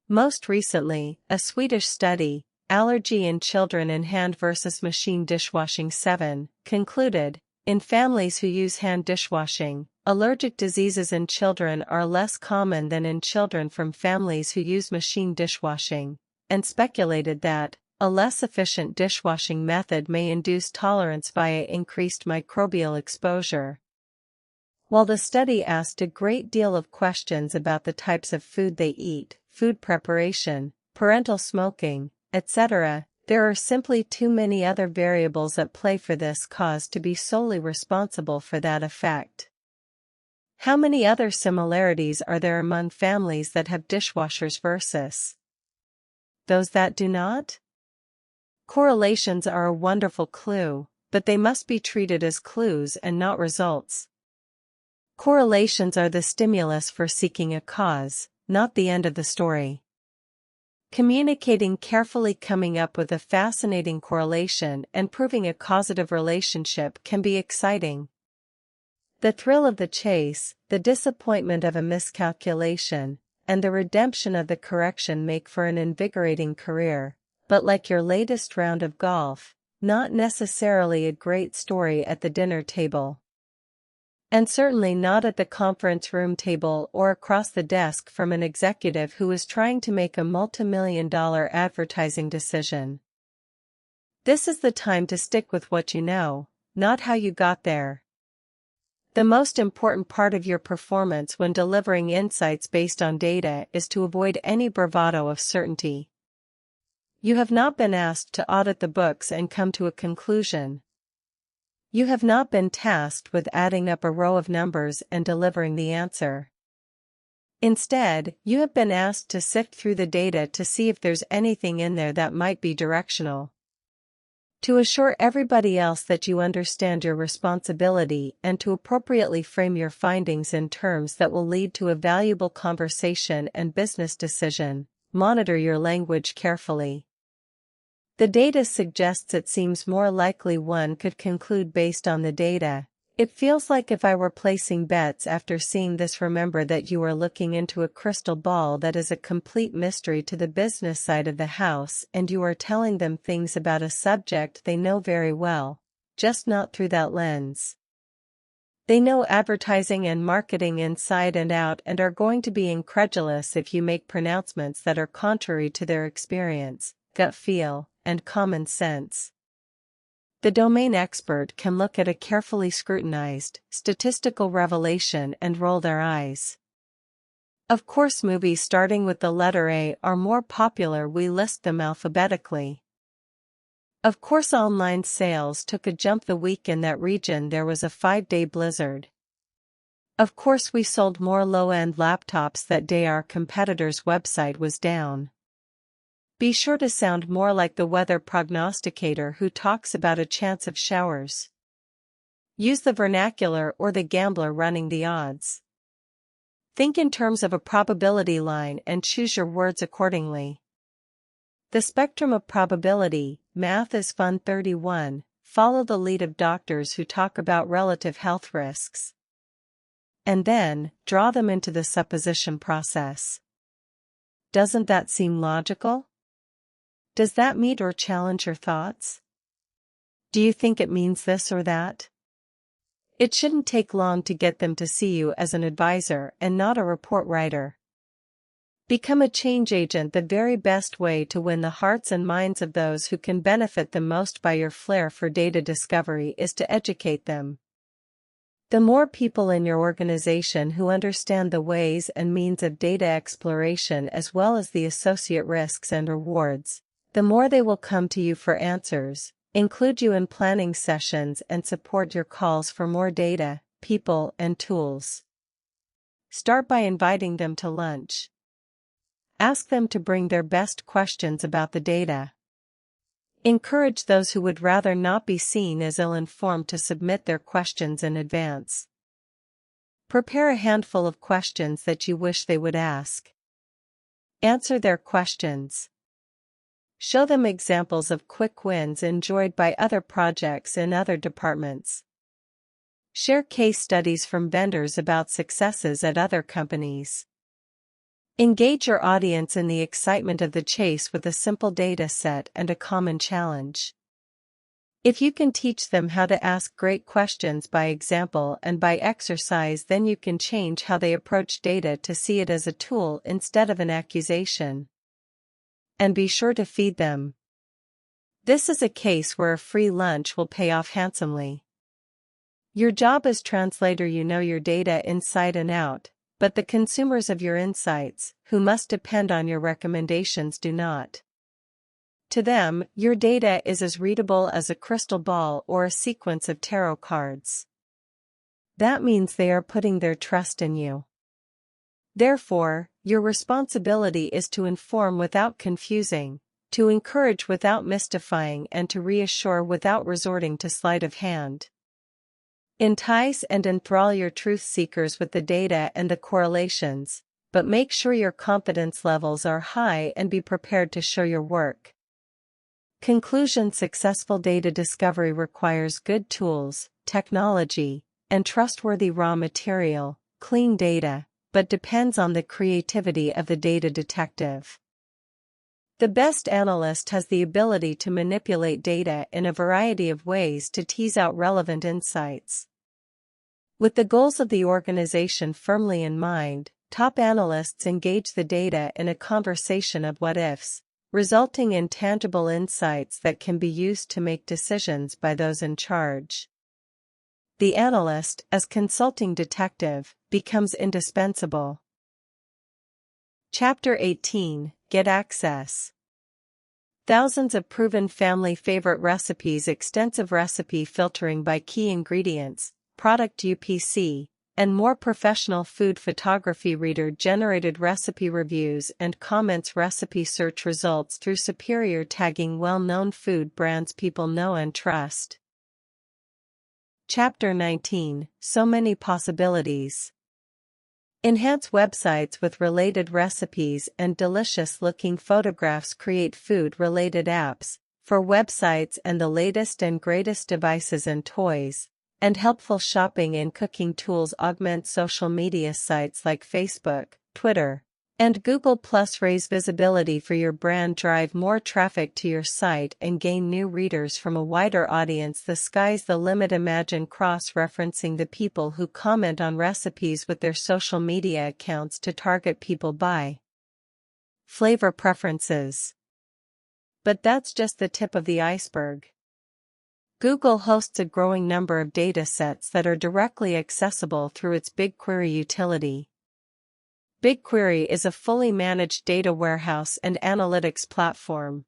Most recently, a Swedish study, Allergy in Children in Hand versus Machine Dishwashing 7, concluded, in families who use hand dishwashing, allergic diseases in children are less common than in children from families who use machine dishwashing, and speculated that a less efficient dishwashing method may induce tolerance via increased microbial exposure. While the study asked a great deal of questions about the types of food they eat, food preparation, parental smoking, etc., there are simply too many other variables at play for this cause to be solely responsible for that effect. How many other similarities are there among families that have dishwashers versus those that do not? Correlations are a wonderful clue, but they must be treated as clues and not results. Correlations are the stimulus for seeking a cause, not the end of the story. Communicating carefully, coming up with a fascinating correlation and proving a causative relationship can be exciting. The thrill of the chase, the disappointment of a miscalculation, and the redemption of the correction make for an invigorating career, but like your latest round of golf, not necessarily a great story at the dinner table. And certainly not at the conference room table or across the desk from an executive who is trying to make a multi-million-dollar advertising decision. This is the time to stick with what you know, not how you got there. The most important part of your performance when delivering insights based on data is to avoid any bravado of certainty. You have not been asked to audit the books and come to a conclusion. You have not been tasked with adding up a row of numbers and delivering the answer. Instead, you have been asked to sift through the data to see if there's anything in there that might be directional. To assure everybody else that you understand your responsibility and to appropriately frame your findings in terms that will lead to a valuable conversation and business decision, monitor your language carefully. The data suggests it seems more likely one could conclude based on the data. It feels like if I were placing bets after seeing this, remember that you are looking into a crystal ball that is a complete mystery to the business side of the house, and you are telling them things about a subject they know very well, just not through that lens. They know advertising and marketing inside and out and are going to be incredulous if you make pronouncements that are contrary to their experience, gut feel, and common sense. The domain expert can look at a carefully scrutinized, statistical revelation and roll their eyes. Of course, movies starting with the letter A are more popular. We list them alphabetically. Of course, online sales took a jump the week in that region there was a 5-day blizzard. Of course, we sold more low-end laptops that day our competitor's website was down. Be sure to sound more like the weather prognosticator who talks about a chance of showers. Use the vernacular or the gambler running the odds. Think in terms of a probability line and choose your words accordingly. The spectrum of probability, Math is Fun 31, follow the lead of doctors who talk about relative health risks. And then, draw them into the supposition process. Doesn't that seem logical? Does that meet or challenge your thoughts? Do you think it means this or that? It shouldn't take long to get them to see you as an advisor and not a report writer. Become a change agent. The very best way to win the hearts and minds of those who can benefit the most by your flair for data discovery is to educate them. The more people in your organization who understand the ways and means of data exploration as well as the associate risks and rewards, the more they will come to you for answers, include you in planning sessions and support your calls for more data, people, and tools. Start by inviting them to lunch. Ask them to bring their best questions about the data. Encourage those who would rather not be seen as ill-informed to submit their questions in advance. Prepare a handful of questions that you wish they would ask. Answer their questions. Show them examples of quick wins enjoyed by other projects in other departments. Share case studies from vendors about successes at other companies. Engage your audience in the excitement of the chase with a simple data set and a common challenge. If you can teach them how to ask great questions by example and by exercise, then you can change how they approach data to see it as a tool instead of an accusation. And be sure to feed them. This is a case where a free lunch will pay off handsomely. Your job as translator, you know your data inside and out, but the consumers of your insights, who must depend on your recommendations, do not. To them, your data is as readable as a crystal ball or a sequence of tarot cards. That means they are putting their trust in you. Therefore, your responsibility is to inform without confusing, to encourage without mystifying, and to reassure without resorting to sleight of hand. Entice and enthrall your truth seekers with the data and the correlations, but make sure your confidence levels are high and be prepared to show your work. Conclusion: successful data discovery requires good tools, technology, and trustworthy raw material, clean data, but depends on the creativity of the data detective. The best analyst has the ability to manipulate data in a variety of ways to tease out relevant insights. With the goals of the organization firmly in mind, top analysts engage the data in a conversation of what-ifs, resulting in tangible insights that can be used to make decisions by those in charge. The analyst, as consulting detective, becomes indispensable. Chapter 18: Get Access. Thousands of proven family favorite recipes, extensive recipe filtering by key ingredients, product UPC, and more professional food photography, reader-generated recipe reviews and comments, recipe search results through superior tagging, well-known food brands people know and trust. Chapter 19: So many possibilities. Enhance websites with related recipes and delicious-looking photographs. Create food-related apps for websites and the latest and greatest devices and toys, and helpful shopping and cooking tools. Augment social media sites like Facebook, Twitter, and Google+. Raise visibility for your brand. Drive more traffic to your site and gain new readers from a wider audience. The sky's the limit. Imagine cross-referencing the people who comment on recipes with their social media accounts to target people by flavor preferences. But that's just the tip of the iceberg. Google hosts a growing number of datasets that are directly accessible through its BigQuery utility. BigQuery is a fully managed data warehouse and analytics platform.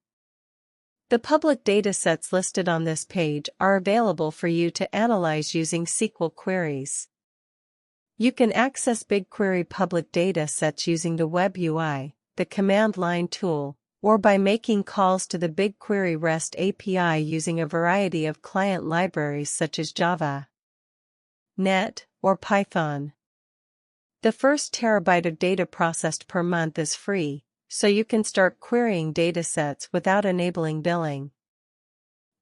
The public datasets listed on this page are available for you to analyze using SQL queries. You can access BigQuery public datasets using the web UI, the command line tool, or by making calls to the BigQuery REST API using a variety of client libraries such as Java, .NET, or Python. The first terabyte of data processed per month is free, so you can start querying datasets without enabling billing.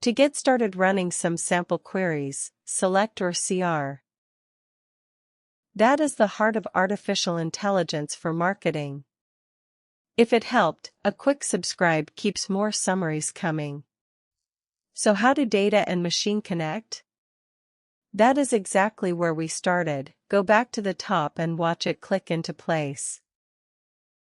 To get started running some sample queries, select or CR. That is the heart of artificial intelligence for marketing. If it helped, a quick subscribe keeps more summaries coming. So how do data and machine connect? That is exactly where we started. Go back to the top and watch it click into place.